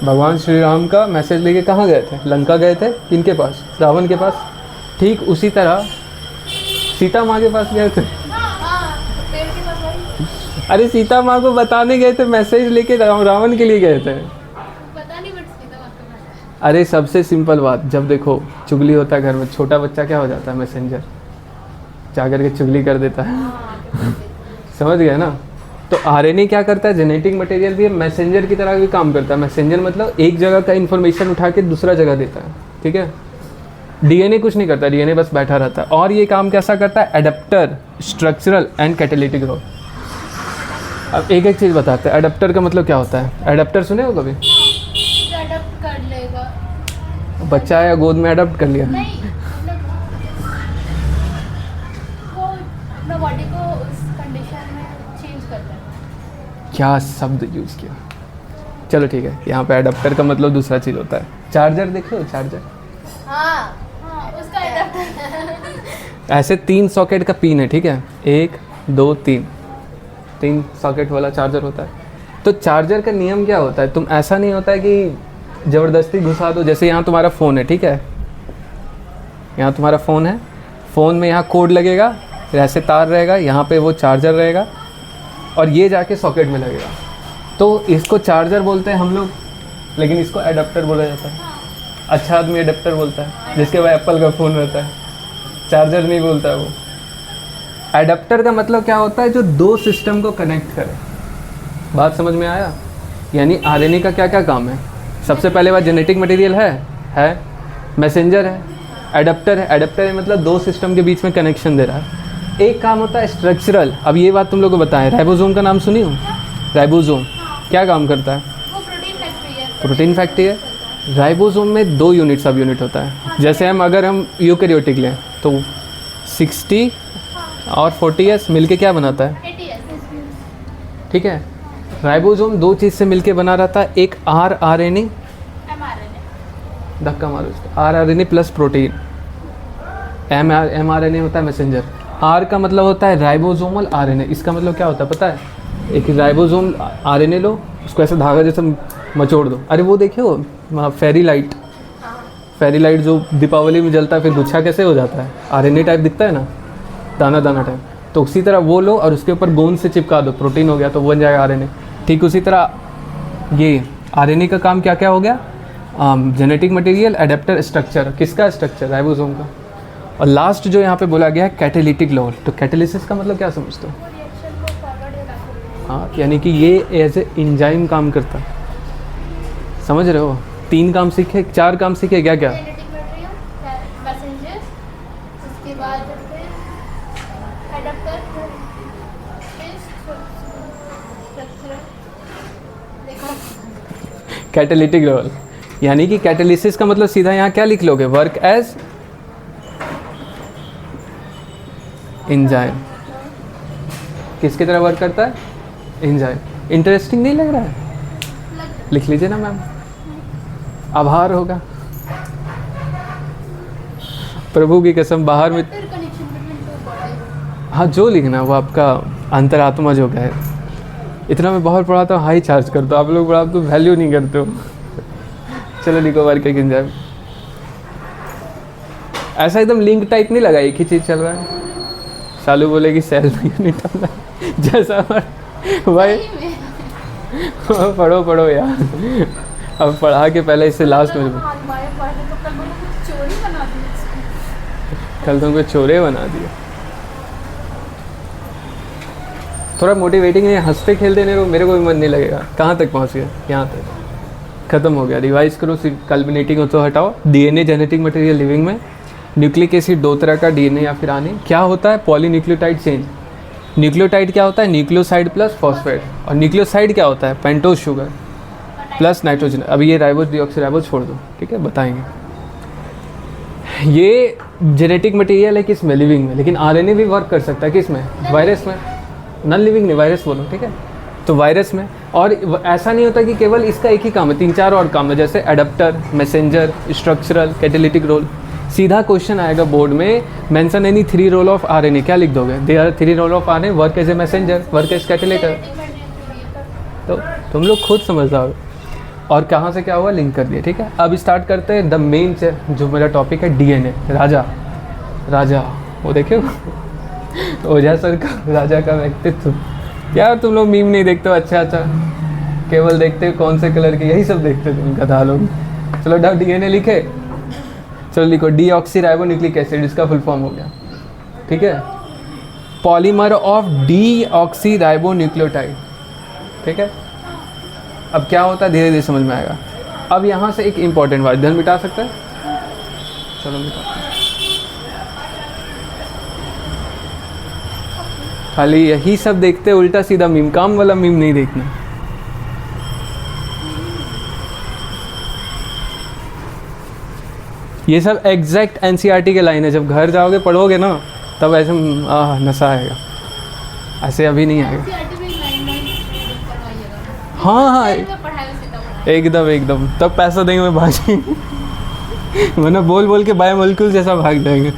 भगवान श्री राम का मैसेज लेके कहाँ गए थे? लंका गए थे। किनके पास? रावण के पास। ठीक उसी तरह सीता माँ के पास गए थे। अरे सीता माँ को बताने गए थे, मैसेज लेके रावण के लिए गए थे। अरे सबसे सिंपल बात, जब देखो चुगली होता है घर में, छोटा बच्चा क्या हो जाता है? मैसेंजर, जा कर के चुगली कर देता है। समझ गए ना? तो आरएनए क्या करता है? जेनेटिक मटेरियल भी मैसेंजर की तरह भी काम करता है। मैसेंजर मतलब एक जगह का इन्फॉर्मेशन उठा के दूसरा जगह देता है, ठीक है? डीएनए कुछ नहीं करता, डीएनए बस बैठा रहता है। और ये काम कैसा करता है? Adapter, structural and catalytic role. अब एक एक चीज़ बताते हैं। एडेप्टर का मतलब क्या होता है? एडेप्टर सुने हो कभी? अडॉप्ट कर लेगा। बच्चा आया गोद में अडॉप्ट कर लिया। नहीं मतलब वो अपना बॉडी को उस कंडीशन में चेंज करता है। क्या शब्द यूज़ किया? चलो ठीक है, यहाँ पे एडेप्टर का मतलब दूसरा चीज़ होता है। चार्जर देखे हो? चार्जर हाँ हाँ उसका अडॉप्टर। ऐसे 3 सॉकेट का पिन है, ठीक है, 1 2 3 सॉकेट वाला चार्जर होता है। तो चार्जर का नियम क्या होता है? तुम ऐसा नहीं होता है कि ज़बरदस्ती घुसा दो। जैसे यहाँ तुम्हारा फ़ोन है, ठीक है, यहाँ तुम्हारा फ़ोन है, फ़ोन में यहाँ कोड लगेगा, ऐसे तार रहेगा, यहाँ पे वो चार्जर रहेगा और ये जाके सॉकेट में लगेगा। तो इसको चार्जर बोलते हैं हम लोग, लेकिन इसको एडाप्टर बोला जाता है। अच्छा आदमी एडाप्टर बोलता है, जिसके पास एप्पल का फ़ोन रहता है, चार्जर नहीं बोलता है वो। एडाप्टर का मतलब क्या होता है? जो 2 सिस्टम को कनेक्ट करे। बात समझ में आया? यानी आरएनए का क्या क्या काम है? सबसे पहले बात, जेनेटिक मटेरियल है, मैसेंजर है, एडाप्टर है। एडाप्टर है मतलब 2 सिस्टम के बीच में कनेक्शन दे रहा है। एक काम होता है स्ट्रक्चरल। अब ये बात तुम लोग को बताएं, राइबोसोम का नाम सुनी हो? राइबोसोम क्या काम करता है? वो प्रोटीन फैक्ट्री है। प्रोटीन फैक्ट्री है। राइबोसोम में 2 यूनिट, सब यूनिट होता है। जैसे अगर हम यूकैरियोटिक लें तो 60 और 40S मिलके क्या बनाता है? 80S ठीक है। राइबोसोम 2 चीज़ से मिलके बना रहता है, एक आरएनए, mRNA। धक्का मारो इसको, आरएनए प्लस प्रोटीन। एमआरएनए होता है मैसेंजर। आर का मतलब होता है राइबोसोमल आरएनए। इसका मतलब क्या होता है पता है? एक राइबोसोम आरएनए लो, उसको ऐसे धागा जैसे मचोड़ दो। अरे वो देखे हो फेरी लाइट, फेरी लाइट जो दीपावली में जलता है फिर गुच्छा कैसे हो जाता है? आरएनए टाइप दिखता है ना, दाना दाना टाइप। तो उसी तरह वो लो और उसके ऊपर गोंद से चिपका दो, प्रोटीन हो गया, तो बन जाएगा आरएनए। ठीक उसी तरह ये आरएनए का काम क्या क्या हो गया? Genetic material, adapter, structure. किसका स्ट्रक्चर? राइबोसोम का। और लास्ट जो यहाँ पे बोला गया है कैटालिटिक लोल। तो कैटालिसिस का मतलब क्या समझते हो? वो रिएक्शन को फॉरवर्ड या बैकवर्ड। हाँ, यानी कि ये एज ए एंजाइम काम करता है। समझ रहे हो? 3 काम सीखे, 4 काम सीखे, क्या क्या? जेनेटिक मटेरियल, मैसेंजर्स, उसके बाद फिर एडाप्टर, फिर स्ट्रक्चरल। देखो कैटालिटिक रोल। यानी कि कैटालिसिस का मतलब सीधा यहाँ क्या लिख लोगे? Work as enzyme. किसकी तरह वर्क करता है? एंजाइम। इंटरेस्टिंग नहीं लग रहा है? लिख लीजिए ना मैम, आभार होगा। प्रभु की कसम, बाहर में फिर कनेक्शन बिटवीन टू बॉडीज। हाँ जो लिखना है वो आपका अंतरात्मा जो है। इतना मैं बहुत पढ़ाता हूँ, हाई चार्ज करता हूँ, आप लोग बड़ा तो वैल्यू नहीं करते हो। चलो लिखो वर्क एक एंजाइम। ऐसा एकदम लिंक टाइप नहीं लगा, एक ही चीज़ चल रहा है। शालू बोलेगी सेल यूनिट जैसा भाई पढ़ो पढ़ो यार। अब पढ़ा के पहले इससे लास्ट में हमारे पढ़ने तो कल मैंने कुछ चोरी बना दी इसकी। कल तुमको चोरे बना दिया। थोड़ा मोटिवेटिंग है, हंसते खेलते नहीं, मेरे को भी मन नहीं लगेगा। कहाँ तक पहुँच गया? यहाँ तक ख़त्म हो गया। रिवाइज करो, कल्बिनेटिंग हो तो हटाओ। डीएनए जेनेटिक मटेरियल लिविंग में। न्यूक्लिक एसिड 2 तरह का, डीएनए या फिर आरएनए। क्या होता है? Polynucleotide change. न्यूक्लियोटाइड क्या होता है? Nucleoside plus phosphate. और न्यूक्लियोसाइड क्या होता है? Pentose sugar plus nitrogen. अब ये राइबोज डीऑक्सीराइबोज छोड़ दो, ठीक है, बताएंगे। ये जेनेटिक मटेरियल है किस में? लिविंग में। लेकिन आरएनए भी वर्क कर सकता है किस में? वायरस में। नॉन लिविंग नहीं, वायरस बोलो, ठीक है। तो वायरस में। और ऐसा नहीं होता कि केवल इसका एक ही काम है, 3-4 और काम है, जैसे adapter, messenger, structural, catalytic role. सीधा क्वेश्चन आएगा बोर्ड में, mention any 3 role of RNA, क्या लिख दोगे? They are 3 role of RNA, work as a messenger, work as catalyst. तो तुम लोग खुद समझ जाओगे। और कहाँ से क्या हुआ लिंक कर दिया, ठीक है। अब स्टार्ट करते हैं द मेन जो मेरा टॉपिक है, डीएनए। राजा वो देखे ओझा सर का राजा का व्यक्तित्व। यार तुम लोग मीम नहीं देखते हो? अच्छा केवल देखते हो कौन से कलर के, यही सब देखते तुम गधा लोग। चलो डाउ डीएनए लिखे, चलो लिखो डीऑक्सीराइबोन्यूक्लिक एसिड, इसका फुल फॉर्म हो गया, ठीक है। पॉलीमर ऑफ डीऑक्सीराइबोन्यूक्लियोटाइड, ठीक है। अब क्या होता है धीरे धीरे समझ में आएगा। अब यहाँ से एक इंपॉर्टेंट बात, ध्यान मिटा सकता है? चलो मिटाते हैं। खाली यही सब देखते, उल्टा सीधा मीम, काम वाला मीम नहीं देखना। ये सब एग्जैक्ट एनसीईआरटी के लाइन है, जब घर जाओगे पढ़ोगे ना तब ऐसे नशा आएगा, ऐसे अभी नहीं आएगा। हाँ हाँ एकदम एकदम, तब पैसा देंगे मैं भागेंगे वरना बोल बोल के बाय मलकुल जैसा भाग जाएंगे।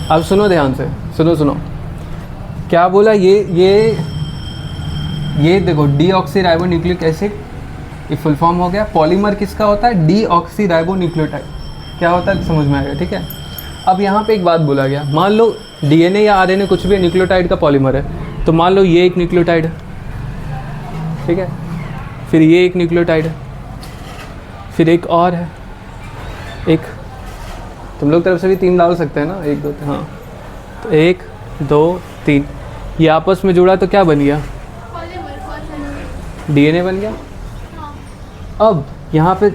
अब सुनो ध्यान से, सुनो सुनो क्या बोला ये देखो, डीऑक्सीराइबोन्यूक्लिक एसिड, ये फुल फॉर्म हो गया। पॉलीमर किसका होता है? डीऑक्सीराइबोन्यूक्लियोटाइड। क्या होता है समझ में आएगा, ठीक है। अब यहाँ पे एक बात बोला गया, मान लो डीएनए या आरएनए कुछ भी न्यूक्लियोटाइड का पॉलीमर है, तो मान लो ये एक न्यूक्लियोटाइड है, ठीक है, फिर ये एक न्यूक्लियोटाइड है, फिर एक और है, एक तुम लोग तरफ से भी 3 डाल सकते हैं ना, 1 2 हाँ, तो 1 2 3 ये आपस में जुड़ा तो क्या बन गया? डीएनए बन गया। अब यहाँ पे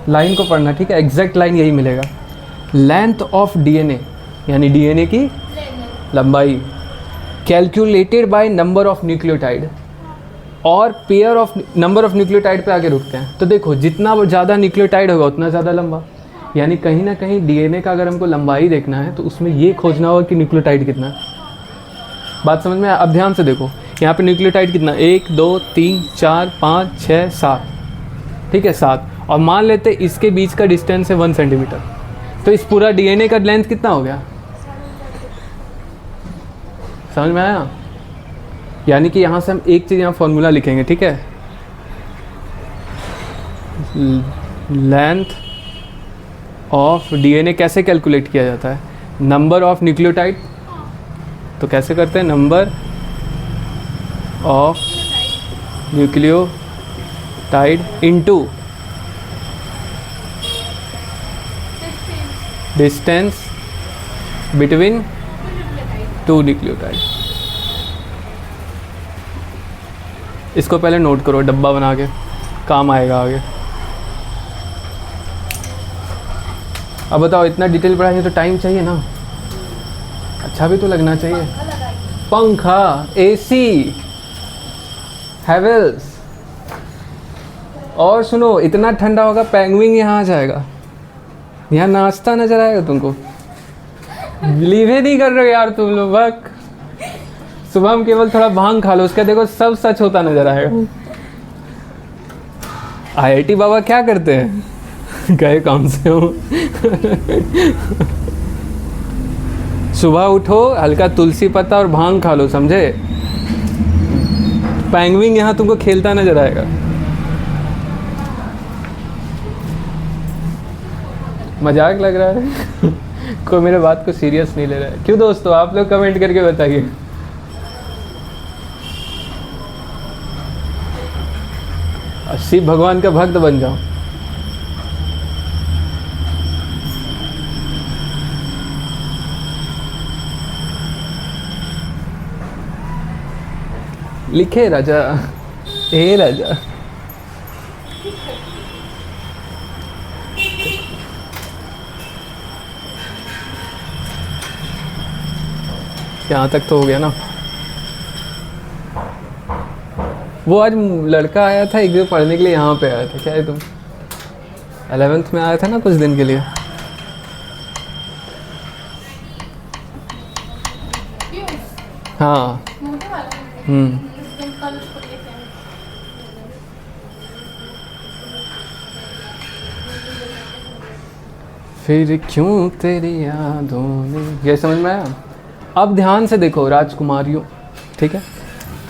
लाइन को पढ़ना, ठीक है, एग्जैक्ट लाइन यही मिलेगा। लेंथ ऑफ डीएनए यानी डीएनए की लंबाई calculated by number of nucleotide, और pair of number of nucleotide पे आगे रुकते हैं। तो देखो जितना ज़्यादा न्यूक्लियोटाइड होगा उतना ज़्यादा लंबा, यानी कहीं ना कहीं डीएनए का अगर हमको लंबाई देखना है तो उसमें ये खोजना होगा कि न्यूक्लियोटाइड कितना है। बात समझ में? अब ध्यान से देखो यहाँ पे न्यूक्लियोटाइड कितना, 1 2 3 4 5 6 7, ठीक है 7, और मान लेते इसके बीच का डिस्टेंस है 1 सेंटीमीटर, तो इस पूरा डीएनए का लेंथ कितना हो गया? समझ में आया? यानी कि यहाँ से हम एक चीज़ यहाँ फॉर्मूला लिखेंगे, ठीक है, लेंथ ऑफ डीएनए कैसे कैलकुलेट किया जाता है? नंबर ऑफ न्यूक्लियोटाइड, तो कैसे करते हैं? Number of nucleotide into distance between 2 nucleotide. इसको पहले नोट करो डब्बा बना के, काम आएगा आगे। अब बताओ इतना डिटेल पढ़ाएंगे तो टाइम चाहिए ना, अच्छा भी तो लगना चाहिए। पंखा, एसी, हैवेल्स, और सुनो इतना ठंडा होगा पेंगुइन यहाँ आ जाएगा, यहाँ नाचता नजर आएगा तुमको। बिलीव ही नहीं कर रहे हो यार तुम लोग। बक सुबह हम केवल थोड़ा भांग खा लो, उसका देखो सब सच होता नजर आएगा। आईआईटी बाबा क्या करते हैं गए काम से हो सुबह उठो, हल्का तुलसी पत्ता और भांग खा लो, समझे? पेंगुइन यहाँ तुमको खेलता नजर आएगा। मजाक लग रहा है कोई मेरे बात को सीरियस नहीं ले रहा है। क्यों दोस्तों, आप लोग कमेंट करके बताइए। शिव भगवान का भक्त बन जाओ। लिखे राजा, ए राजा। यहाँ तक तो हो गया ना। वो आज लड़का आया था एक दिन पढ़ने के लिए, यहाँ पे आया था। क्या है तुम 11th में आया था ना कुछ दिन के लिए। हाँ फिर क्यों तेरी यादों ने, ये समझ में आया? अब ध्यान से देखो राजकुमारियों, ठीक है,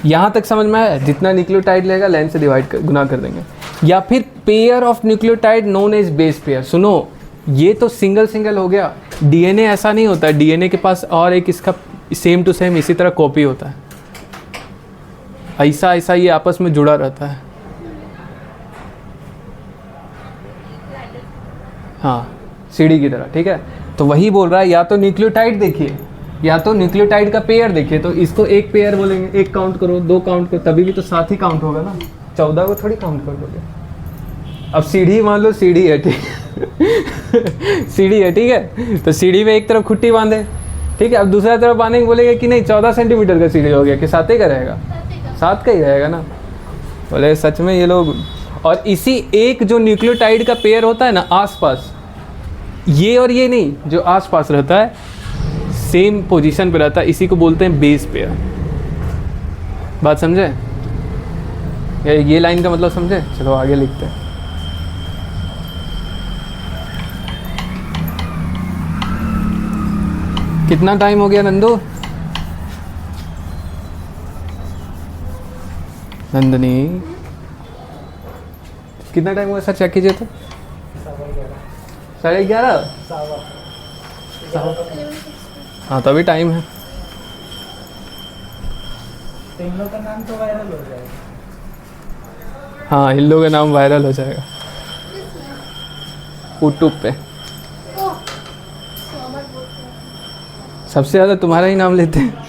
यहाँ तक समझ में आया? जितना न्यूक्लियोटाइड लेगा लेंथ से डिवाइड कर, गुना कर देंगे। या फिर pair of nucleotide known as base pair. सुनो ये तो सिंगल सिंगल हो गया, डीएनए ऐसा नहीं होता। डीएनए के पास और एक इसका सेम टू सेम इसी तरह कॉपी होता है, ऐसा ऐसा ये आपस में जुड़ा रहता है। हाँ सीढ़ी की तरह, ठीक है। तो वही बोल रहा है, या तो न्यूक्लियोटाइड देखिए या तो न्यूक्लियोटाइड का पेयर देखिए तो इसको एक पेयर बोलेंगे, एक काउंट करो, दो काउंट करो, तभी भी तो 7 ही काउंट होगा ना, 14 को थोड़ी काउंट कर दोगे। अब सीढ़ी मान लो, सीढ़ी है ठीक सीढ़ी है ठीक है, तो सीढ़ी में एक तरफ खुट्टी बांधे, ठीक है, अब दूसरा तरफ बांधेंगे, बोलेंगे कि नहीं 14 सेंटीमीटर का सीढ़ी हो गया, कि 7 का रहेगा, 7 का ही रहेगा ना। बोले सच में ये लोग, और इसी एक जो न्यूक्लियोटाइड का पेयर होता है ना आसपास, ये और ये नहीं, जो आसपास रहता है सेम पोजीशन पे रहता है, इसी को बोलते हैं बेस पेयर। बात समझे? ये लाइन का मतलब समझे? चलो आगे लिखते हैं। कितना टाइम हो गया नंदू? नंदनी कितना टाइम हुआ सर, चेक कीजिए तो। 11:30। हाँ तो अभी टाइम है। इन लोग का नाम तो वायरल हो जाएगा। हाँ इन लोगों का नाम वायरल हो जाएगा यूट्यूब पे। सबसे ज़्यादा तुम्हारा ही नाम लेते हैं।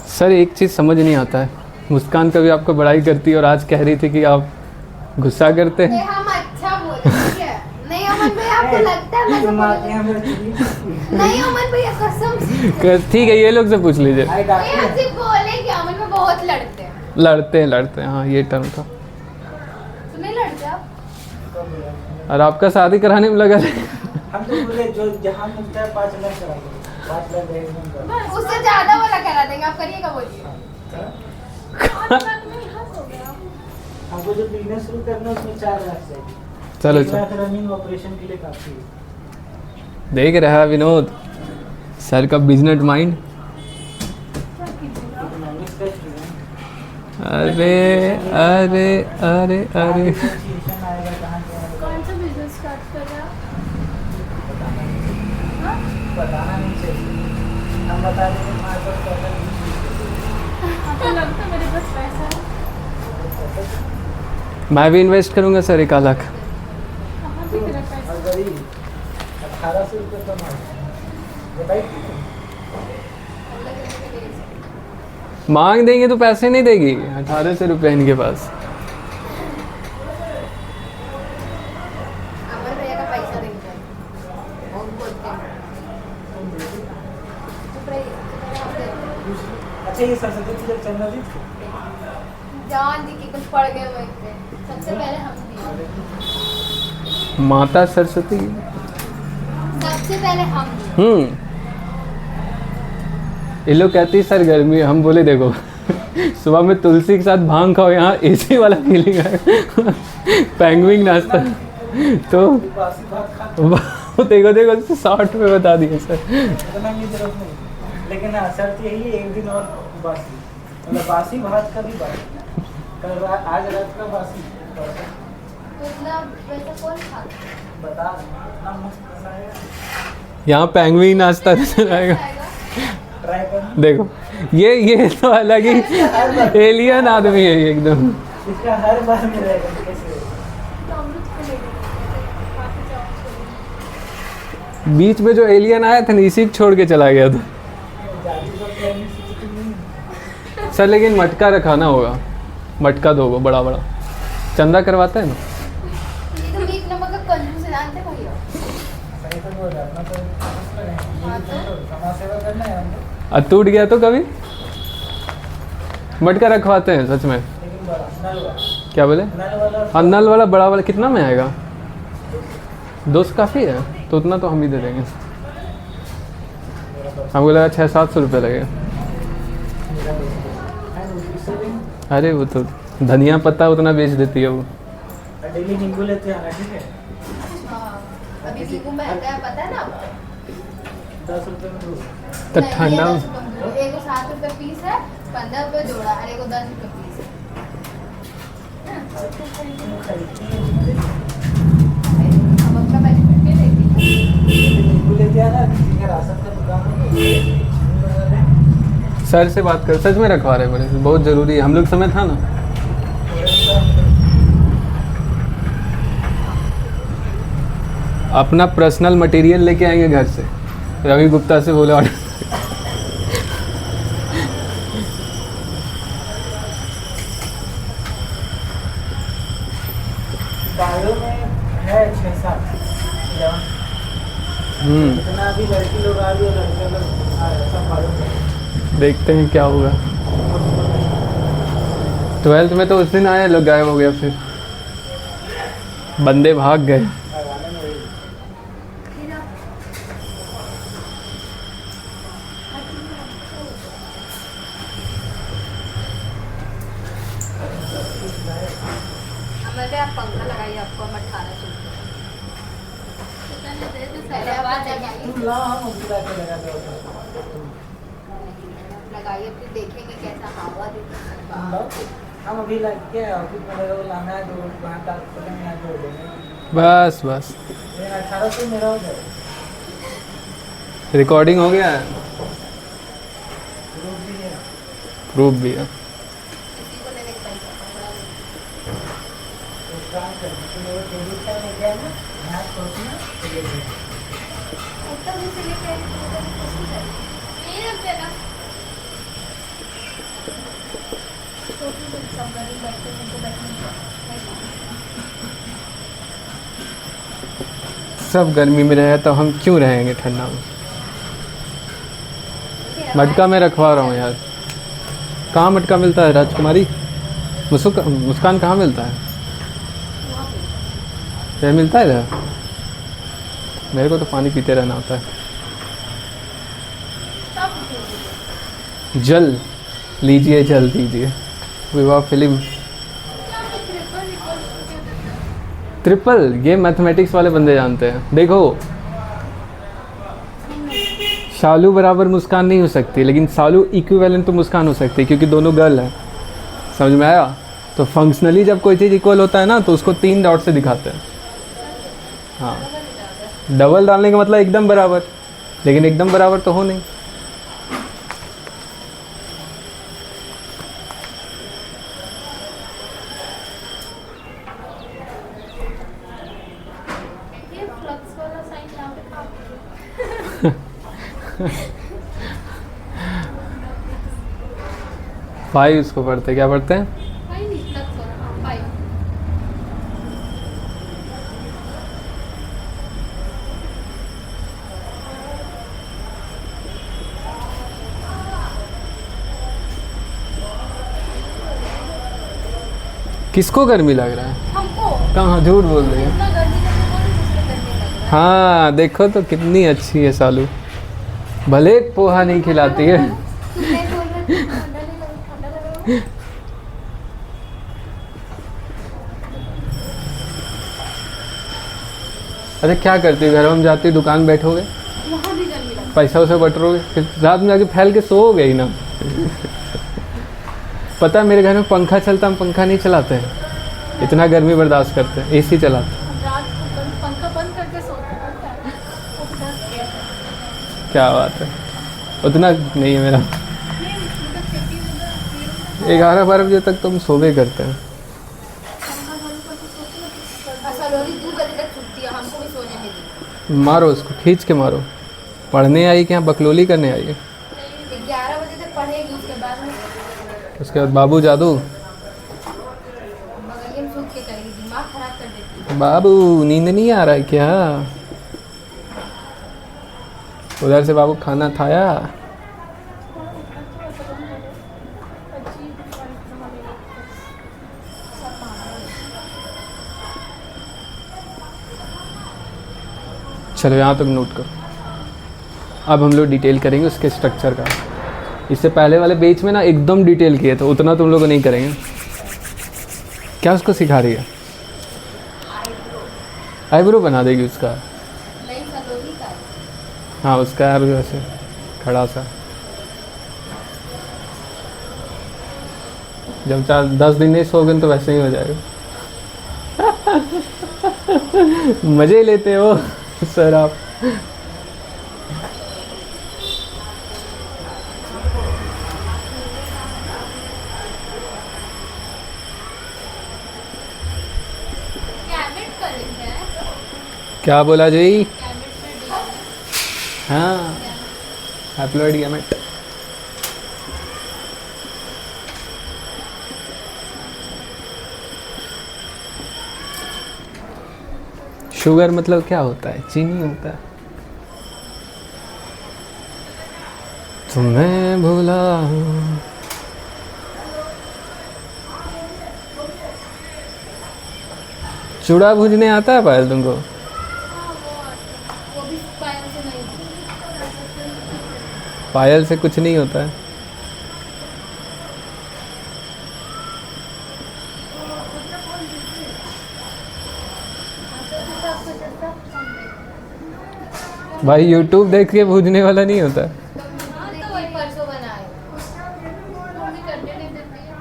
सर एक चीज़ समझ नहीं आता है, मुस्कान कभी आपको बड़ाई करती है और आज कह रही थी कि आप गुस्सा करते हैं। हम अच्छा बोले ठीक है। नहीं अमन भैया आपको लगता है मैं तुम आते हैं नहीं अमन भैया कसम से ठीक है ये लोग से पूछ लीजिए। ये ऐसे बोले कि अमन में बहुत लड़ते हैं। लड़ते हैं हाँ ये टर्म था। तो नहीं लड़ते आप? और आपका शादी कराने में लगा हम तो बोले जो जहाँ मिलता है 5 लाख करा दो, 5 लाख दहेज में करा दो। उससे ज्यादा वाला करा देंगे, आप करिएगा बोलिए। हमको जो बिजनेस शुरू करना है उसमें 4 लाख चाहिए। चलो 1 लाख रनिंग ऑपरेशन के लिए काफी है। देख रहा है विनोद सर का बिजनेस माइंड। इकोनॉमिक्स का स्टूडेंट अरे अरे अरे अरे डिसीजन आएगा कहाँ क्या आएगा कौन सा बिजनेस स्टार्ट कर रहे हैं आप? बताना नहीं चाहिए। हम बता देंगे हमारे पास पैसा नहीं आपको लगता है मेरे पास पैसा है? मैं भी इन्वेस्ट करूंगा सर 1 लाख। कहाँ दिख रहा है पैसा? और गरीब 1800 रुपये कमा बताइए। मांग देंगे तो पैसे नहीं देगी, 1800 रुपये इनके पास। अमन भैया का पैसा देंगे और बोलते हैं चुप रहिए। अच्छा ये सरस्वती पूजा चल रही थी। जान दी कि कुछ पड़ गए वहीं पे। सबसे पहले हम दिए, माता सरस्वती। सबसे पहले हम दिए। ये लोग कहती है सर गर्मी है, हम बोले देखो सुबह में तुलसी के साथ भांग खाओ, यहाँ एसी वाला फीलिंग है पेंगुइन नाश्ता तो बासी भात खा देखो 60 में बता दिए सर। इतना भी जरूरत नहीं। लेकिन हाँ शर्त यही है 1 दिन और बासी, मतलब बासी भात का भी बासी, कल रात आज रात का बासी मतलब वैसा कौन खाता बता इतना मस्त बनाएगा। यहाँ पेंगुइन नाश्ता नजर आएगा। ट्राई करना। देखो ये तो अलग ही एलियन आदमी है ये एकदम। इसका हर बार में रहेगा कैसे। तो अमृत को ले लेंगे, बाकी चावल छोड़ बीच में जो एलियन आया था ना इसी को छोड़ के चला गया था जाति का प्लान नहीं। सर। लेकिन मटका रखाना होगा, मटका दोगो बड़ा बड़ा, चंदा करवाता है ना। ये तो एक नंबर का कंजूस है, जानते भैया। सही तो बोल रहा है ना, तो समाज सेवा करना है हमको। और टूट गया तो कभी मटका रखवाते हैं सच में। लेकिन बड़ा नल वाला, क्या बोले? नल वाला और नल वाला बड़ा वाला कितना में आएगा? 200 काफ़ी है तो उतना तो हम ही दे देंगे। हमको लगा 600-700 रुपये लगेगा। मेरा दोस्त है उससे भी अरे वो तो धनिया पत्ता उतना बेच देती है वो। डेली नींबू लेते हैं ना, ठीक है। हाँ, अभी नींबू महंगा है पता है ना आपको? 10 रुपये में दो। तो नहीं, ठंडा ये 10 रुपये में दो। एक को 7 रुपये पीस है, 15 रुपये जोड़ा, और एक को 10 रुपये पीस है। अब अपना बेनिफिट भी देखिए। नींबू लेते हैं ना, किसी का राशन का दुकान है। सर से बात कर, सच में रखवा रहे हैं बड़े से, बहुत ज़रूरी है। हम लोग समय था ना अपना पर्सनल मटेरियल लेके आएंगे घर से। रवि गुप्ता से बोले ऑर्डर। बायो में है 6-7 जितना भी लड़की लोग आ रही है, लड़के लोग आ रहे हैं, सब बायो में। देखते हैं क्या होगा। 12th में तो उस दिन आए, लोग गायब हो गया, फिर बंदे भाग गए। लगाने में वही। हमें आप पंखा लगाइए, आपको हम 1800 पहले आप लगाइए, तुम लाओ, हम उसी लाके लगा दो। लगाइए फिर देखेंगे कैसा हवा देता है। तुम लाओ, हम अभी लग के ऑफिस में लगा लाना है, जो वहाँ का पकड़ने यहाँ जोड़ देंगे। बस बस लेकिन 1800 मेरा हो जाएगा। रिकॉर्डिंग हो गया है, रूप भी है। प्रूफ भी है। किसी को लेने का पैसा एक काम करना, तुम वो टेबल का लेके आना, यहाँ खोलना, तो ले लेना। उत्तर भी से लेके नहीं रखते ना। सब गर्मी में रहे तो हम क्यों रहेंगे ठंडा में। मटका में रखवा रहा हूँ यार। कहाँ मटका मिलता है राजकुमारी? मुस्कान कहाँ मिलता है? क्या मिलता है इधर? मेरे को तो पानी पीते रहना होता है। जल लीजिए, जल दीजिए। विवाह फिल्म ट्रिपल, ये मैथमेटिक्स वाले बंदे जानते हैं। देखो, शालू बराबर मुस्कान नहीं हो सकती, लेकिन शालू इक्विवेलेंट तो मुस्कान हो सकती है, क्योंकि दोनों गर्ल हैं। समझ में आया? तो फंक्शनली जब कोई चीज़ इक्वल होता है ना, तो उसको 3 डॉट से दिखाते हैं। हाँ, डबल डालने का मतलब एकदम बराबर, लेकिन एकदम बराबर तो हो नहीं। ये फ्लक्स वाला साइन यहाँ पे कहाँ पे? 5 इसको पढ़ते, क्या पढ़ते हैं? भाई नहीं, फ्लक्स वाला, हाँ, 5। किसको गर्मी लग रहा है? हमको कहाँ झूठ बोल रही है? इतना गर्मी का तो बोल दूसरा गर्मी लग रहा है। हाँ, देखो तो कितनी अच्छी है सालू। भले पोहा नहीं खिलाती है। नहीं बोल रहे थे, ठंडा नहीं लग ठंडा लग रहा है। अरे क्या करती हो? घर में जाती दुकान बैठोगे, वहाँ भी गर्मी लग पैसा उसे बटोरोगे, फिर रात में जाके फैल के सोओगे ही ना। पता है मेरे घर में पंखा चलता, हम पंखा नहीं चलाते हैं, इतना गर्मी बर्दाश्त करते हैं, एसी चलाते हैं। हम रात को पंखा बंद करके सोते हैं। क्या है? वो उधर है। क्या बात है, उतना नहीं है मेरा। नहीं, मतलब खेती में 11-12 बजे तक तो हम सोवे करते हैं। पंखा चालू करके सोते हैं। अच्छा लोरी 2 बजे तक छुट्टी है, हमको भी सोने नहीं दी। मारो उसको, खींच के मारो। पढ़ने आई कि यहाँ बकलोली करने आई है? 11 बजे तक पढ़ेगी, उसके बाद में उसके बाद बाबू जादू, बगलिए में सूख के करेगी, दिमाग खराब कर देती है। बाबू नींद नहीं आ रहा है क्या? उधर से बाबू खाना खाया? चलो यहाँ तक नोट करो। अब हम लोग डिटेल करेंगे उसके स्ट्रक्चर का। इससे पहले वाले पेज में ना एकदम डिटेल किए, तो उतना तुम लोग नहीं करेंगे। क्या उसको सिखा रही है? आईब्रो बना देगी उसका। नहीं सलोनी का है। हाँ, उसका आईब्रो ऐसे खड़ा सा। जब 10 दिन नहीं सोओगे तो वैसे ही हो जाएगा। मज़े लेते हो सर आप। क्या बोला जी? हाँ, हैप्लॉइड गैमेट। शुगर मतलब क्या होता है? चीनी होता है। तुम्हें भूला हूँ। चूड़ा भूजने आता है पायल तुमको? वो भी पायल से नहीं। पायल से कुछ नहीं होता है। भाई यूट्यूब देख के भूजने वाला नहीं होता है। परसों बनाए मम्मी करने नहीं देती है।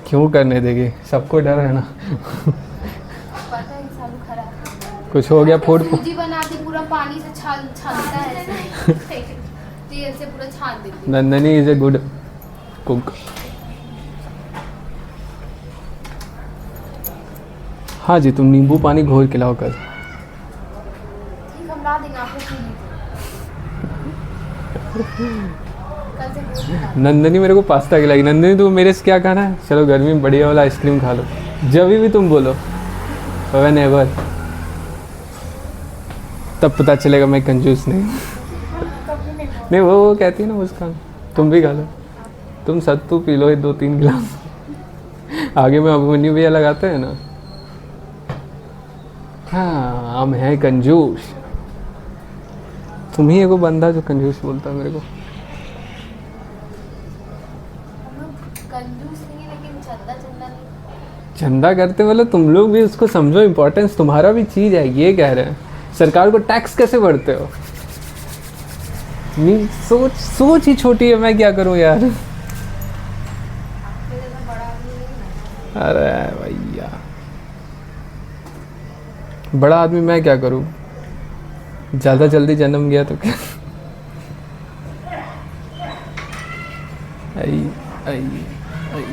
क्यों करने देगी? सबको डर है ना। पता है इंसान खराब कुछ हो गया फूड। सूजी बनाती पूरा पानी से छानता है ऐसे तेल से पूरा छान देती है। Nandini is a good cook. हाँ जी, तुम नींबू पानी घोल के लाओ कल। ठीक हम ला देंगे आपको पी लीजिए। कल से बोल देना। नंदनी मेरे को पास्ता खिलाई। नंदनी तुम मेरे से क्या कहना है? चलो गर्मी में बढ़िया वाला आइसक्रीम खा लो। जब भी तुम बोलो व्हेन एवर, तब पता चलेगा मैं कंजूस नहीं। नहीं वो कहती है ना मुस्कान, तुम भी खा लो। तुम सत्तू पी लो 2-3 गिलास। आगे में अभिमन्यु भैया लगाते हैं ना। हाँ, हम हैं कंजूस। तुम ही एगो बंदा जो कंजूस बोलता है मेरे को। हम लोग कंजूस नहीं लेकिन चंदा नहीं। चंदा करते वाले तुम लोग भी उसको समझो, इम्पोर्टेंस तुम्हारा भी चीज़ है। ये कह रहे हैं सरकार को टैक्स कैसे बढ़ते हो? नहीं, सोच ही छोटी है। मैं क्या करूं यार। आपके जैसा बड़ा आदमी नहीं ना। अरे भैया, बड़ा आदमी मैं क्या करूं? ज़्यादा जल्दी जन्म गया तो क्या? आई आई आई।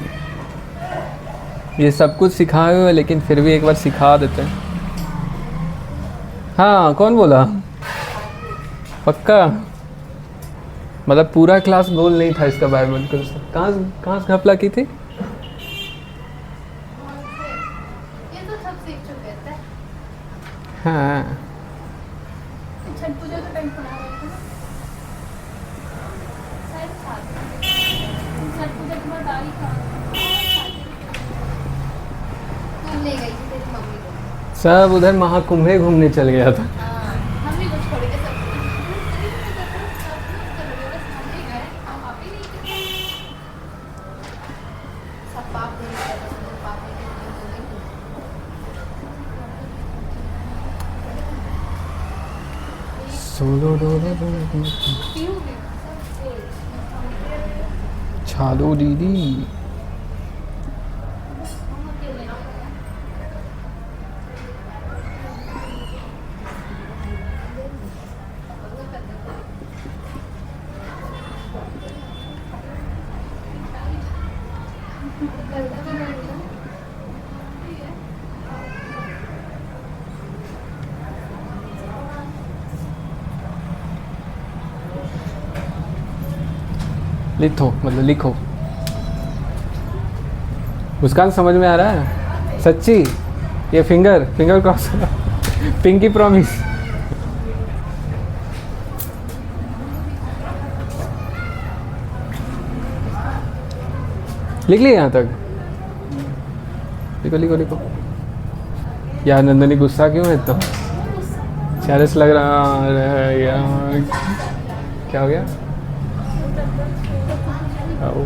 ये सब कुछ सिखाए हुए लेकिन फिर भी एक बार सिखा देते हैं। हाँ, कौन बोला? पक्का? मतलब पूरा क्लास गोल नहीं था इसका बायोमेडिकल से। कहाँ से घपला की थी? ये तो सब सीख चुके थे। हाँ, छठ पूजा का टाइम पड़ा रहा था। शायद शादी छठ पूजा के बाद आई था। तुम ले गई थी तेरी मम्मी को। सब उधर महाकुंभे घूमने चल गया था। हाँ, हम भी कुछ छोड़ के सब सब पाप नहीं करते, सब पाप नहीं करते। सोलो डोलो पीऊंगी छालो दीदी। लिखो, मतलब लिखो। मुस्कान समझ में आ रहा है? सच्ची? ये फिंगर क्रॉस। Pinky promise. लिख लिया यहाँ तक? लिखो लिखो लिखो। यार नंदनी गुस्सा क्यों है इतना? चेहरे से लग रहा है यार। क्या हो गया? आओ।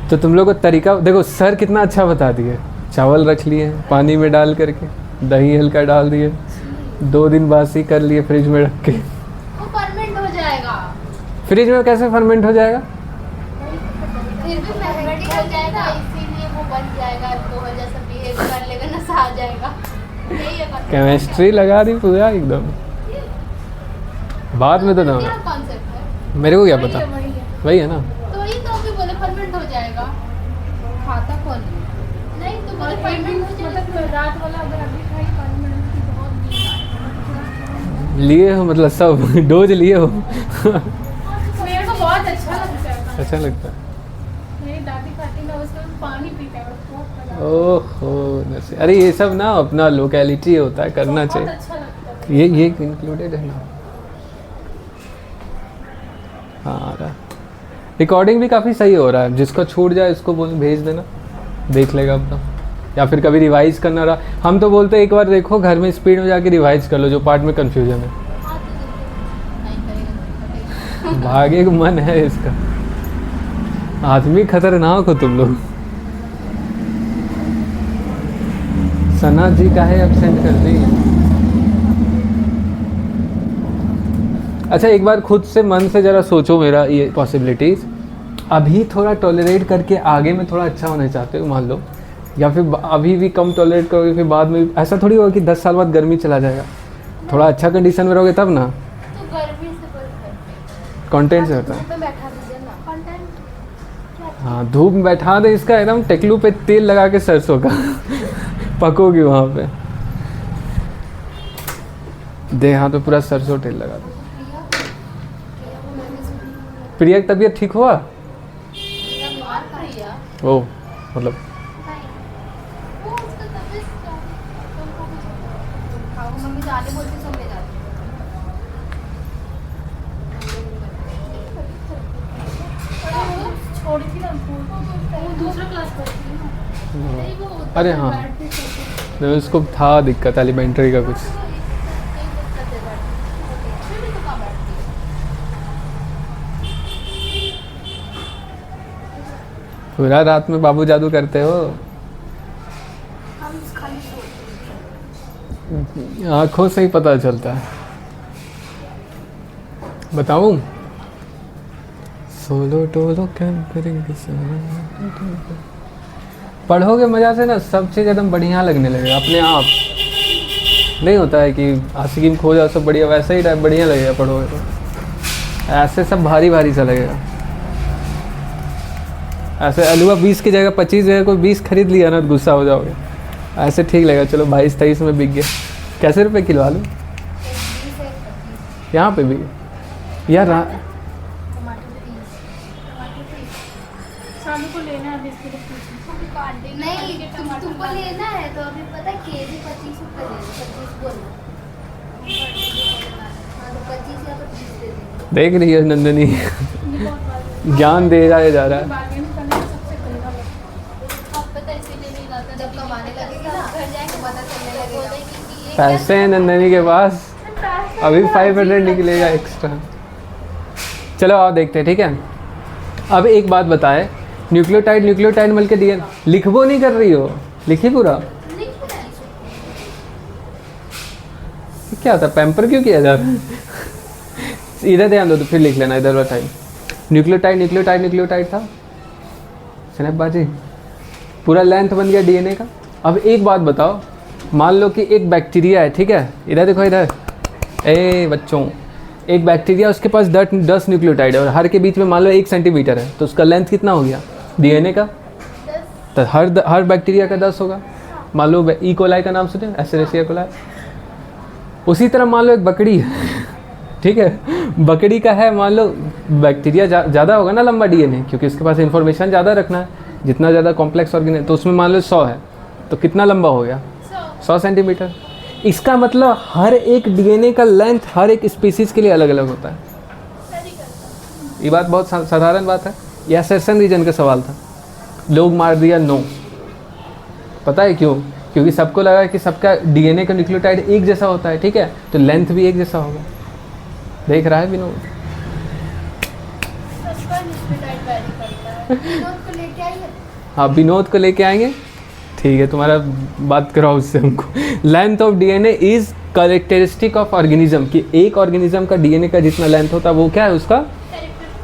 तो तुम लोग को तरीका देखो, सर कितना अच्छा बता दिए। चावल रख लिए पानी में डाल करके, दही हल्का डाल दिए, 2 दिन बासी कर लिए फ्रिज में रख के। वो फर्मेंट हो जाएगा। फ्रिज में कैसे फर्मेंट हो जाएगा? फिर भी फर्मेंट हो जाएगा, इसीलिए वो बन जाएगा, तो जैसा बिहेव कर लेगा ना, सा आ जाएगा। यही है concept। केमिस्ट्री लगा दी पूरा एकदम। बाद में तो ना, क्या कॉन्सेप्ट है? मेरे को क्या पता। वही है ना। तो वही तो अभी बोले फर्मेंट हो जाएगा। खाता कौन है? नहीं तो बोले एक दिन मतलब रात वाला अगर अभी खाई 5 मिनट की बहुत नींद आई। लिए हो मतलब सब डोज लिए हो? मेरे को बहुत अच्छा लगता है। अच्छा लगता है। मेरी दादी खाती ना उसमें पानी पीते हैं बहुत मजा ओहो नसे, अरे ये सब ना अपना लोकेलिटी होता है, करना बहुत चाहिए। अच्छा लगता है। ये इंक्लूडेड है ना? हाँ रिकॉर्डिंग भी काफ़ी सही हो रहा है। जिसका छूट जाए इसको बोल भेज देना, देख लेगा अपना। या फिर कभी रिवाइज करना रहा, हम तो बोलते हैं एक बार देखो घर में स्पीड में जाके रिवाइज कर लो जो पार्ट में कंफ्यूजन है। नहीं करेगा। भागे का मन है इसका। आदमी खतरनाक हो तुम लोग। सना जी का है एब्सेंट कर दी। अच्छा एक बार खुद से मन से ज़रा सोचो मेरा ये पॉसिबिलिटीज़। अभी थोड़ा टॉलरेट करके आगे में थोड़ा अच्छा होना चाहते हो मान लो, या फिर अभी भी कम टॉलरेट करोगे फिर बाद में ऐसा थोड़ी होगा कि 10 साल बाद गर्मी चला जाएगा। थोड़ा अच्छा कंडीशन में रहोगे तब ना। तो गर्मी से बच कंटेंट से होता है। पे बैठा दीजिए ना कंटेंट। हाँ धूप में बैठा दे इसका एकदम टेकलू पे तेल लगा के सरसों का पकोगी वहाँ पे। दे हाँ तो पूरा सरसों तेल लगा दो। प्रिया की तबीयत ठीक हुआ? बीमार का ही है। ओ मतलब वो उसका तबीयत तुमको कुछ खाओ मम्मी जाने बोलती सब ले जाती छोड़ी थी ना वो दूसरा क्लास पढ़ती है ना। नहीं वो अरे हाँ बैठती थी। नहीं, उसको था दिक्कत एलिमेंट्री का कुछ। पूरा रात में बाबू जादू करते हो? आँखों से ही पता चलता है। बताऊं? सोलो टोलो कैंपरिंग पढ़ोगे मज़ा से ना सब चीज़ एकदम बढ़िया लगने लगेगा अपने आप। नहीं होता है कि आशिकी में खो जाओ सब बढ़िया, वैसा ही टाइप बढ़िया लगेगा पढ़ोगे तो। ऐसे सब भारी भारी सा लगेगा। ऐसे अलुआ 20 की जगह 25 जगह कोई 20 खरीद लिया ना तो गुस्सा हो जाओगे। ऐसे ठीक लगेगा, चलो 22-23 में बिक गया। कैसे रुपए किलो आलू? यहाँ पे भी यार शामी को लेना है अभी इसके लिए पूछना। नहीं तुमको लेना है तो अभी पता केजी 25 रुपये दे दो। 25 बोलना। हाँ तो 25 या तो 30 दे देंगे। देख रही है नंदनी ये बहुत बात ज्ञान दे रहा है जा रहा है। बार्गेन करने में सबसे गंदा लगता अब पता इसीलिए नहीं लाता जब कमाने लगेगा ना घर जाएंगे पता चलने लगेगा कि ये पैसे हैं नंदनी के पास, अभी 500 निकलेगा एक्स्ट्रा। चलो आओ देखते हैं ठीक है। अब एक बात बताए, न्यूक्लियोटाइड मिलकर डीएनए लिखबो नहीं कर रही हो, लिखी पूरा। क्या होता है पैम्पर क्यों किया जा रहा है? इधर ध्यान दो तो फिर लिख लेना इधर बताइए। न्यूक्लियोटाइड था स्नैप बाजी, पूरा लेंथ बन गया डीएनए का। अब एक बात बताओ, मान लो कि एक बैक्टीरिया है ठीक है, इधर देखो इधर, ए बच्चों एक बैक्टीरिया उसके पास 10 न्यूक्लियोटाइड है और हर के बीच में मान लो 1 सेंटीमीटर है, तो उसका लेंथ कितना हो गया डीएनए का? 10। तो हर बैक्टीरिया का 10 होगा। मान लो ई कोलाई का नाम सुने, एस्चेरिचिया कोलाई। उसी तरह मान लो एक बकरी है ठीक है, बकरी का है मान लो बैक्टीरिया ज़्यादा होगा ना लंबा डीएनए, क्योंकि उसके पास इंफॉर्मेशन ज़्यादा रखना है, जितना ज़्यादा कॉम्प्लेक्स ऑर्गेनिज्म। तो उसमें मान लो 100 है तो कितना लंबा हो गया? 100 सेंटीमीटर। इसका मतलब हर एक डीएनए का लेंथ हर एक स्पीसीज के लिए अलग अलग होता है। ये बात बहुत साधारण बात है। यह असर्शन रीजन का सवाल था, लोग मार दिया नो। पता है क्यों? क्योंकि सबको लगा कि सबका डीएनए का न्यूक्लियोटाइड एक जैसा होता है ठीक है, तो लेंथ भी एक जैसा होगा। देख रहा है विनोद? को लेके आइए। हाँ विनोद को लेके आएंगे ठीक है, तुम्हारा बात कराओ उससे हमको। Length of DNA is characteristic of organism, कि एक ऑर्गेनिज्म का डीएनए का जितना लेंथ होता है वो क्या है उसका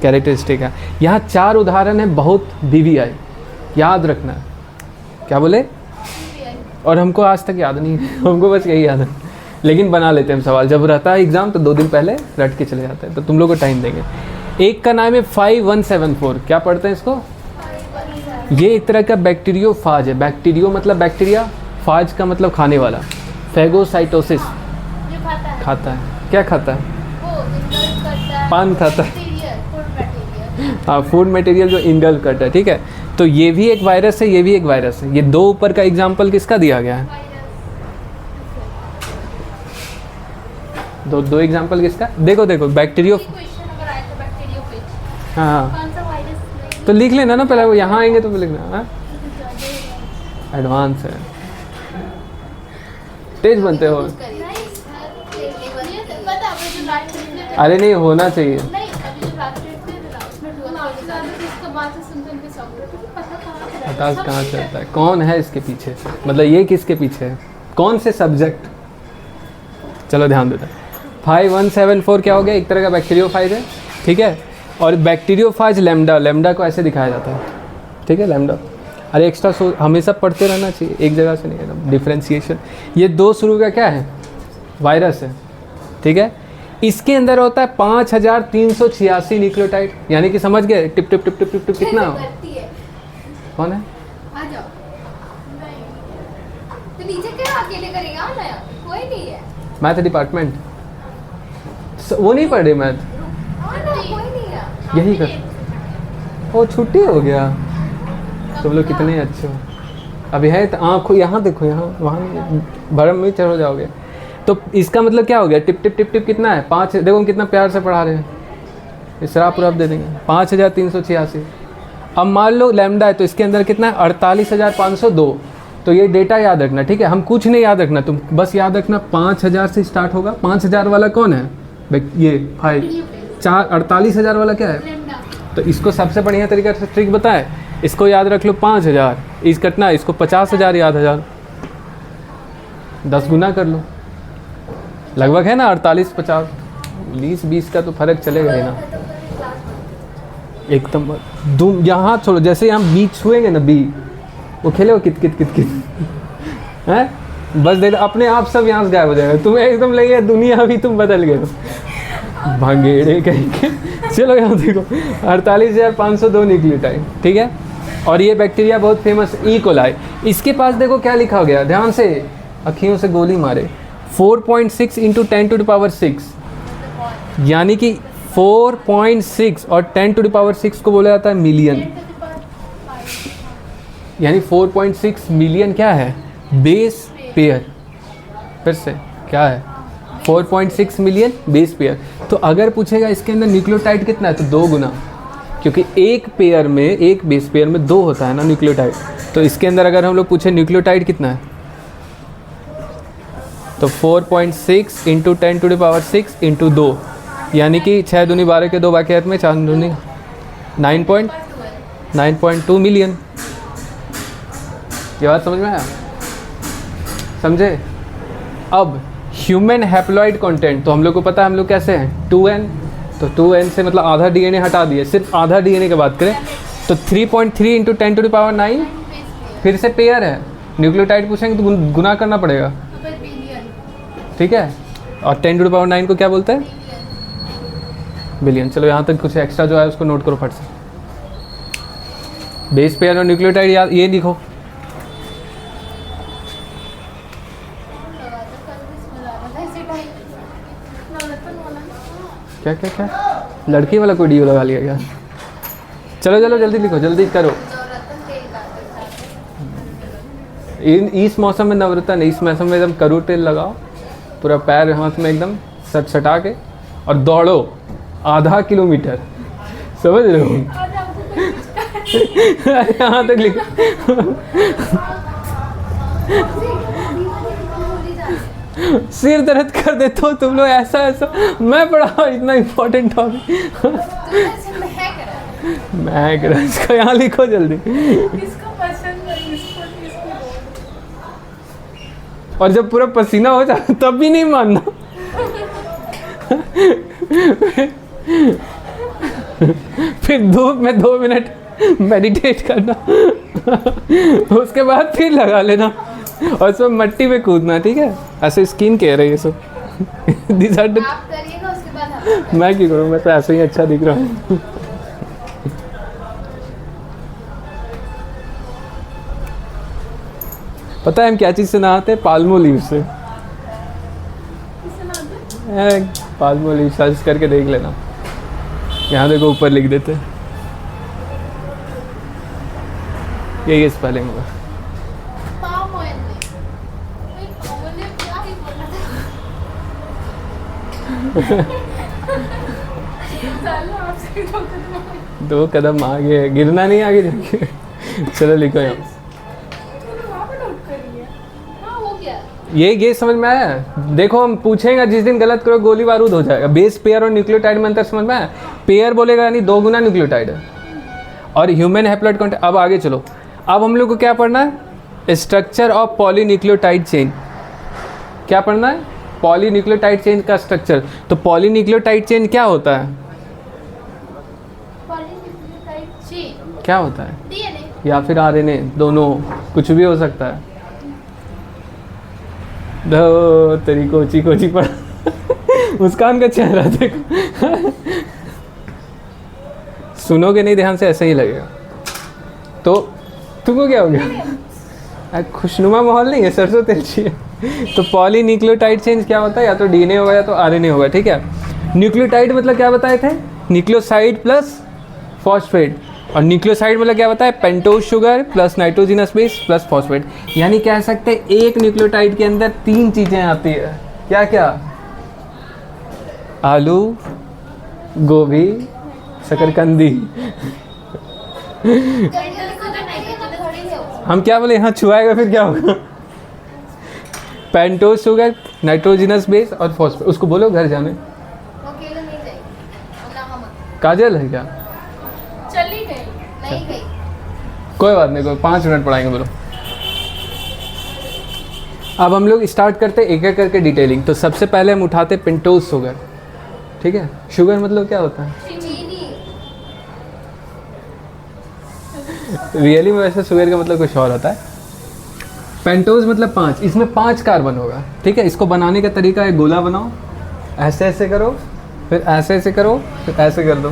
कैरेक्टरिस्टिक है। यहाँ 4 उदाहरण है बहुत BVI, याद रखना है। क्या बोले? और हमको आज तक याद नहीं है, हमको बस यही याद है, लेकिन बना लेते हैं हम सवाल। जब रहता है एग्जाम तो 2 दिन पहले रट के चले जाते हैं, तो तुम लोग को टाइम देंगे। एक का नाम है 5174, क्या पढ़ते हैं इसको? ये एक तरह का बैक्टीरियोफाज है। बैक्टीरियो मतलब बैक्टीरिया, फाज का मतलब खाने वाला। फेगोसाइटोसिस जो खाता है खाता है। क्या खाता है? वो इंगल्फ करता है, पान खाता है। Material, food material. हाँ, फूड मटेरियल जो इंगल्फ करता है, ठीक है। तो ये भी एक वायरस है, ये भी एक वायरस है। ये दो ऊपर का एग्जाम्पल किसका दिया गया है? दो एग्जाम्पल किसका? देखो देखो, बैक्टीरियो। क्वेश्चन अगर आया तो बैक्टीरिया पे हाँ, कौन सा वायरस तो लिख लेना ना पहले, वो यहाँ आएंगे तो लिखना। हाँ, एडवांस है, तेज बनते हो। पता है जो लास्ट में अरे नहीं, होना चाहिए। नहीं अभी जो लास्ट में थे ना उसमें हुआ था इसका बात से सुनते उनके सॉफ्टवेयर तो पता कहाँ पता कहाँ चलता है कौन है इसके पीछे, मतलब ये किसके पीछे है, कौन से सब्जेक्ट। चलो ध्यान देता है। 5174 क्या हो गया? एक तरह का बैक्टीरियोफाज है, ठीक है। और बैक्टीरियोफाज लैम्डा, लैम्डा को ऐसे दिखाया जाता है, ठीक है, लैम्डा। अरे एक्स्ट्रा हमेशा पढ़ते रहना चाहिए, एक जगह से नहीं एकदम डिफ्रेंशिएशन। ये दो शुरू का क्या है? वायरस है, ठीक है। इसके अंदर होता है 5386 न्यूक्लियोटाइड, यानी कि समझ गए tip tip tip tip tip tip कितना? करती है। कौन है? आ जाओ। तो नीचे क्या अकेले करेगा? आ नया कोई नहीं है। मैथ डिपार्टमेंट वो नहीं पढ़ रहे मैथ, आना कोई नहीं है। यही कर। ओ छुट्टी हो गया, तुम लोग कितने अच्छे हो। अभी है तो आँखों यहाँ देखो, यहाँ वहाँ भरम में चढ़ जाओगे। तो इसका मतलब क्या हो गया? टिप टिप टिप टिप कितना है? 5। देखो हम कितना प्यार से पढ़ा रहे हैं, इसराप पूरा दे देंगे। 5386। अब मान लो लैम्डा है तो इसके अंदर कितना है? 48502। तो ये डेटा याद रखना, ठीक है। हम कुछ नहीं याद रखना, तुम बस याद रखना 5000 से स्टार्ट होगा। 5000 वाला कौन है? ये 48000 वाला क्या है? तो इसको सबसे बढ़िया तरीका से ट्रिक बताए, इसको याद रख लो 5000। इस कटना इसको 50000 याद 1000, 10 गुना कर लो, लगभग है ना 48 50 20 का तो फर्क चलेगा ही ना एकदम। तुम यहाँ छोड़ो, जैसे हम बीच छुएंगे ना, बी वो खेले हो कित कित कित कित हैं, बस दे अपने आप सब यहाँ से गायब हो जाएगा। तुम्हें एकदम लगे दुनिया भी तुम बदल गए हो, भांगेड़े कहीं के। चलो यहाँ देखो 48502 न्यूक्लियोटाइड, ठीक है। और ये बैक्टीरिया बहुत फेमस, ई कोलाई। इसके पास देखो क्या लिखा हो गया, ध्यान से, अखियों से गोली मारे। 4.6 × 10⁻6, यानी कि 4.6 और 10⁻6 को बोला जाता है मिलियन। यानी 4.6 मिलियन क्या है? Base pair. फिर से क्या है? 4.6 मिलियन बेस पेयर। तो अगर पूछेगा इसके अंदर न्यूक्लियोटाइड कितना है, तो 2 गुना, क्योंकि एक पेयर में, एक बेस पेयर में 2 होता है ना न्यूक्लियोटाइड। तो इसके अंदर अगर हम लोग पूछे न्यूक्लियोटाइड कितना है, तो 4.6 × 10⁻6 × 2, यानी कि 6 दूनी 12 के 2 बाकी हाथ में 4 दूनी 9.2 मिलियन। ये बात समझ में आया? समझे? अब ह्यूमन हैप्लॉइड कंटेंट, तो हम लोग को पता है हम लोग कैसे हैं, 2n। तो 2n से मतलब आधा डीएनए हटा दिए, सिर्फ आधा डीएनए की बात करें तो 3.3 × 10⁻9 फिर से पेयर है। न्यूक्लियोटाइड पूछेंगे तो गुना करना पड़ेगा, ठीक है। और 10⁻9 को क्या बोलते हैं? बिलियन। चलो यहाँ तक कुछ एक्स्ट्रा जो है उसको नोट करो फट से। बेस पेयर और न्यूक्लियोटाइड याद, ये लिखो। क्या क्या क्या लड़की वाला कोई डी लगा लिया क्या? चलो चलो जल्दी लिखो, जल्दी करो। इस मौसम में नवरत्न, इस मौसम में एकदम करू तेल लगाओ, पूरा पैर हाथ में एकदम सटा के और दौड़ो आधा किलोमीटर, समझ रहे हो? यहाँ तक लिखो। सिर दर्द कर देते हो तुम लोग, ऐसा ऐसा मैं पढ़ा इतना इम्पोर्टेंट टॉपिक। मैं करा, इसको यहाँ लिखो जल्दी। और जब पूरा पसीना हो जाए तब भी नहीं मानना। फिर धूप में 2 मिनट मेडिटेट करना, उसके बाद फिर लगा लेना और सब मट्टी में कूदना, ठीक है। ऐसे स्किन केयर है ये सब। दिस आर आप करिएगा उसके बाद हम। मैं क्यों करूँ, मैं तो ऐसे ही अच्छा दिख रहा हूँ। पता है हम क्या चीज़ से नहाते हैं? पाल्मोलिव से। पाल्मोलिव सर्च करके देख लेना, यहाँ देखो ऊपर लिख देते हैं, यही स्पेलिंग होगा। पाम ऑयल में भाई पाम ऑयल में क्या ही बोलना था। चलो आपसे भी तो 2 कदम आगे, गिरना नहीं आगे जाके। चलो लिखो यहाँ। वहाँ पे नोट करिए। हाँ हो गया। ये समझ में आया? देखो हम पूछेंगे, जिस दिन गलत करो गोली बारूद हो जाएगा। बेस पेयर और न्यूक्लियोटाइड में अंतर समझ में आया? पेयर बोलेगा यानी 2 गुना न्यूक्लियोटाइड है, और ह्यूमन हैप्लॉइड कॉन्टेक्ट। अब आगे चलो, अब हम लोग को क्या पढ़ना है? Structure of polynucleotide chain. क्या पढ़ना है? पॉलीन्यूक्लियोटाइड चेन का स्ट्रक्चर। तो पॉलीन्यूक्लियोटाइड चेन क्या होता है? पॉलीन्यूक्लियोटाइड चेन क्या होता है? डीएनए या फिर आरएनए, दोनों, कुछ भी हो सकता है। दो तेरी कोची कोची पढ़। मुस्कान का चेहरा देखो। सुनोगे नहीं ध्यान से, ऐसा ही लगेगा। तो तुमको क्या हो गया? खुशनुमा माहौल नहीं है, सरसों तेल चाहिए। तो पॉलीन्यूक्लियोटाइड चेन क्या होता है? या तो डीएनए होगा या तो आरएनए होगा, ठीक है। न्यूक्लियोटाइड मतलब क्या बताए थे? Nucleoside plus phosphate. और न्यूक्लियोसाइड मतलब क्या बताए? Pentose sugar plus nitrogenous base plus phosphate. यानी कह सकते हैं एक न्यूक्लियोटाइड के अंदर 3 चीज़ें आती है। क्या क्या? आलू, गोभी, शकरकंदी। हम क्या बोले? यहाँ छुआएगा फिर क्या होगा? पेंटोज शुगर, नाइट्रोजिनस बेस और फॉस्फेट। उसको बोलो घर जाने। अकेले नहीं जाएगी वरना हम काजल है क्या? चली गई। नहीं गई। कोई बात नहीं, कोई 5 मिनट पढ़ाएंगे, बोलो। अब हम लोग स्टार्ट करते एक एक करके डिटेलिंग। तो सबसे पहले हम उठाते पेंटोज शुगर, ठीक है। शुगर मतलब क्या होता है? चीनी। रियली में वैसे शुगर का मतलब कुछ और होता है। पेंटोज मतलब 5, इसमें 5 कार्बन होगा, ठीक है। इसको बनाने का तरीका है, गोला बनाओ, ऐसे ऐसे करो, फिर ऐसे ऐसे करो, फिर ऐसे कर दो,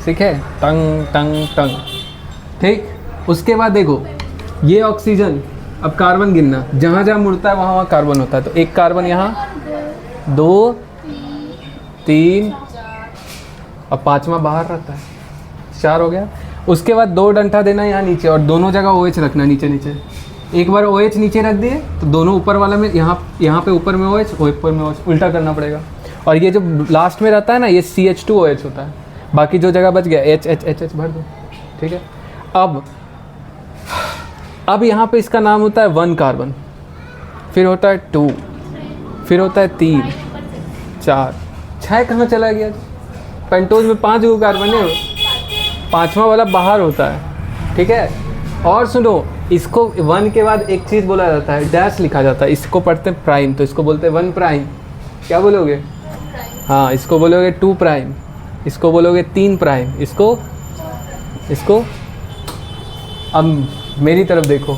ठीक है। टंग टंग टंग, ठीक। उसके बाद देखो ये ऑक्सीजन, अब कार्बन गिनना, जहाँ जहाँ मुड़ता है वहाँ वहाँ कार्बन होता है। तो एक कार्बन यहाँ, 2, 3 और 5वां बाहर रहता है, 4 हो गया। उसके बाद 2 डंठा देना यहाँ नीचे, और दोनों जगह OH रखना नीचे नीचे। एक बार OH नीचे रख दिए तो दोनों ऊपर वाला में, यहाँ पे ऊपर में OH, ऊपर में OH, उल्टा करना पड़ेगा। और ये जो लास्ट में रहता है ना, ये CH2OH होता है। बाकी जो जगह बच गया H भर दो, ठीक है। अब यहाँ पे इसका नाम होता है 1 कार्बन, फिर होता है 2, फिर होता है 3, 4, 6 कहाँ चला गया? पेंटोज में 5 गो कार्बन है, 5वां वाला बाहर होता है, ठीक है। और सुनो, इसको 1 के बाद एक चीज़ बोला जाता है, डैश लिखा जाता है। इसको पढ़ते हैं प्राइम, तो इसको बोलते हैं 1 प्राइम। क्या बोलोगे? हाँ, इसको बोलोगे 2 प्राइम, इसको बोलोगे 3 प्राइम, इसको अब मेरी तरफ देखो।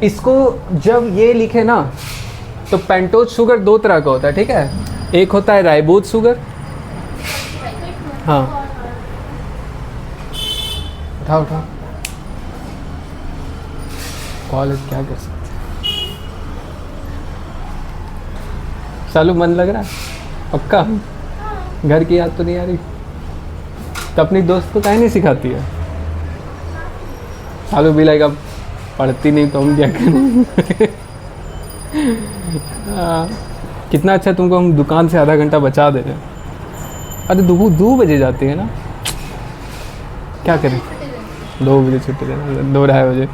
इसको जब ये लिखे ना, तो पेंटोज शुगर 2 तरह का होता है, ठीक है। एक होता है राइबोज शुगर, हाँ उठाओ उठाओ, कॉलेज क्या कर सकते हैं। सालू मन लग रहा है पक्का? घर की याद तो नहीं आ रही? तो अपनी दोस्त को काहे नहीं सिखाती है? सालू भी लाइक, अब पढ़ती नहीं तो हम क्या करें। कितना अच्छा तुमको हम दुकान से आधा घंटा बचा दे रहे हैं। अरे 2 बजे जाती है ना, क्या करें? 2 बजे छुट्टी देना, 2-2:30 बजे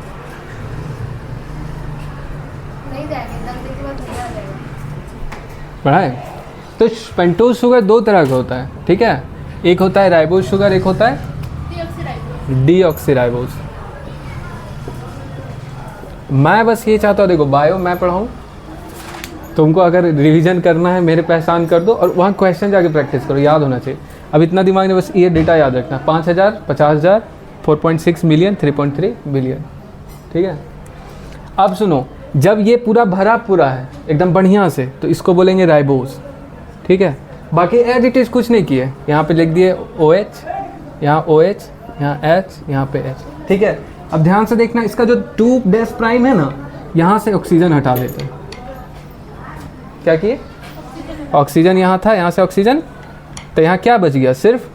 नहीं जाएंगे, 10 दिन के बाद नहीं आ जाएगा। पढ़ाए। तो पेंटोज शुगर 2 तरह का होता है, ठीक है। एक होता है राइबोज शुगर, एक होता है डीऑक्सीराइबोज। मैं बस ये चाहता हूँ, देखो बायो मैं पढ़ाऊँ, तुमको अगर रिवीजन करना है मेरे पहचान कर दो, और वहाँ क्वेश्चन जाके प्रैक्टिस करो, याद होना चाहिए। अब इतना दिमाग में बस ये डेटा याद रखना, 5,000, 50,000, 4.6 मिलियन, 3.3 बिलियन, ठीक है। अब सुनो, जब ये पूरा भरा पूरा है एकदम बढ़िया से, तो इसको बोलेंगे राइबोज, ठीक है। बाकी एज इट इज़ कुछ नहीं किए, यहाँ पे लिख दिए OH, यहाँ OH, यहाँ H, यहाँ पे H, ठीक है। अब ध्यान से देखना, इसका जो 2' प्राइम है ना, यहाँ से ऑक्सीजन हटा देते हैं। क्या किए? ऑक्सीजन यहाँ था, यहाँ से ऑक्सीजन, तो यहाँ क्या बच गया? सिर्फ,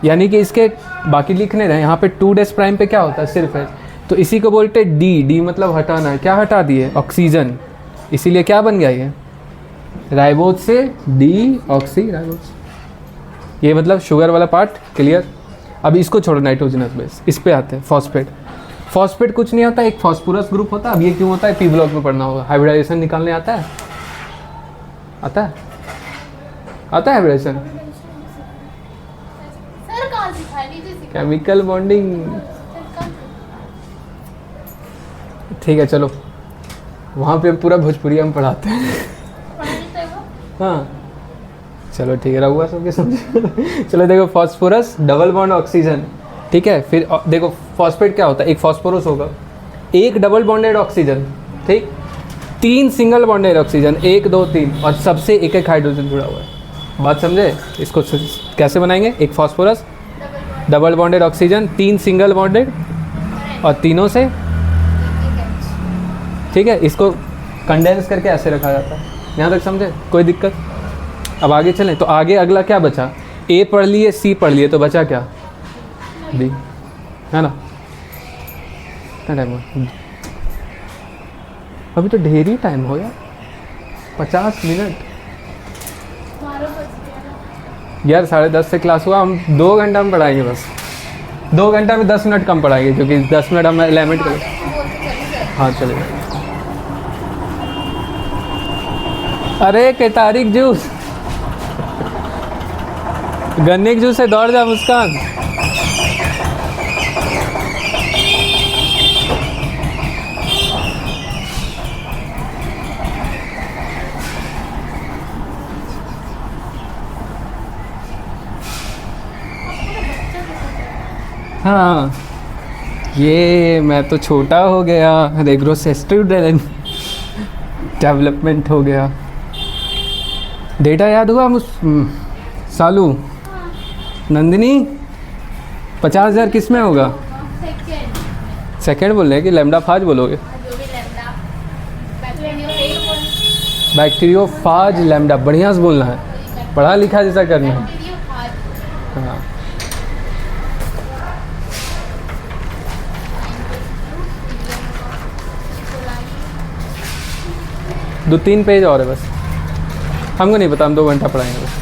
यानी कि इसके बाकी लिखने रहे, यहाँ पे 2' प्राइम पे क्या होता है? सिर्फ है। तो इसी को बोलते डी, डी मतलब हटाना है। क्या हटा दिए? ऑक्सीजन। इसीलिए क्या बन गया ये? राइबोज से डी ऑक्सी राइबोज। ये मतलब शुगर वाला पार्ट क्लियर। अब इसको छोड़ो, नाइट्रोजनस बेस। इस पे आते हैं फॉस्फेट। फॉस्फेट कुछ नहीं होता, एक फॉस्फोरस ग्रुप होता है। अब ये क्यों होता है? पी ब्लॉक में पढ़ना होगा। हाइब्रिडाइजेशन निकालने आता है? आता है? आता है हाइब्रिडाइजेशन? सर कहाँ सिखाया? नीचे सिखाया। Chemical bonding. सर कहाँ? ठीक है चलो, वहाँ पे पूरा भोजपुरी हम पढ़ाते हैं। पढ़ा लेते हो? हाँ चलो ठीक है, रहुआ सबके समझ। चलो देखो, फॉस्फोरस डबल बॉन्ड ऑक्सीजन, ठीक है। फिर देखो फॉस्फेट क्या होता है? एक फॉस्फोरस होगा, एक डबल बॉन्डेड ऑक्सीजन, ठीक, 3 सिंगल बॉन्डेड ऑक्सीजन, 1 2 3, और सबसे एक एक हाइड्रोजन जुड़ा हुआ है। बात समझे? इसको कैसे बनाएंगे? एक phosphorus double bonded oxygen, 3 single bonded और तीनों से, ठीक है। इसको कंडेंस करके ऐसे रखा जाता है। यहाँ तक समझे? कोई दिक्कत? अब आगे चलें। तो आगे अगला क्या बचा? ए पढ़ लिए, सी पढ़ लिए, तो बचा क्या? बी, है ना? कितना टाइम हुआ? अभी तो ढेर ही टाइम हो गया, 50 मिनट। 12 बज गया। यार 10:30 से क्लास हुआ, हम 2 घंटा में पढ़ाएंगे बस। 2 घंटा में 10 मिनट कम पढ़ाएंगे, क्योंकि 10 मिनट हम एलिमेंट करें। हाँ चलिए। अरे केतारिक जूस, गन्ने के जूस से दौड़ जा मुस्कान। हाँ, ये मैं तो छोटा हो गया, रेग्रोस स्टूडेंट, डेवलपमेंट हो गया। डेटा याद हुआ सालू? नंदिनी 50,000 किस में होगा? सेकंड। सेकंड बोल रहे हैं कि लैम्डा फाज बोलोगे? जो भी लैम्डा बैक्टीरियोफेज। बैक्टीरियोफाज लैम्डा, बढ़िया से बोलना है, पढ़ा लिखा जैसा करना है। बैक्टीरियोफेज। हाँ 2-3 पेज और है बस, हमको नहीं पता, हम 2 घंटा पढ़ाएंगे बस।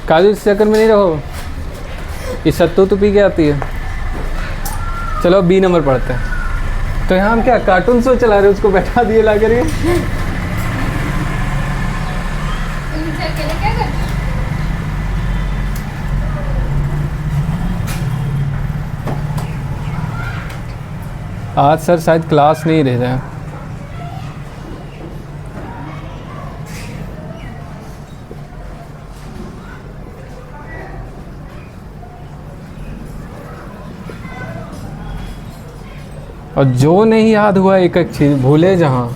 काजू इस चक्कर में नहीं रहो, ये सत्तू तो पी के आती है। चलो बी नंबर पढ़ते हैं। तो यहाँ हम क्या कार्टून शो चला रहे, उसको बैठा दिए ला कर। आज सर शायद क्लास नहीं रह रहे हैं। और जो नहीं याद हुआ एक एक चीज़ भूले जहाँ।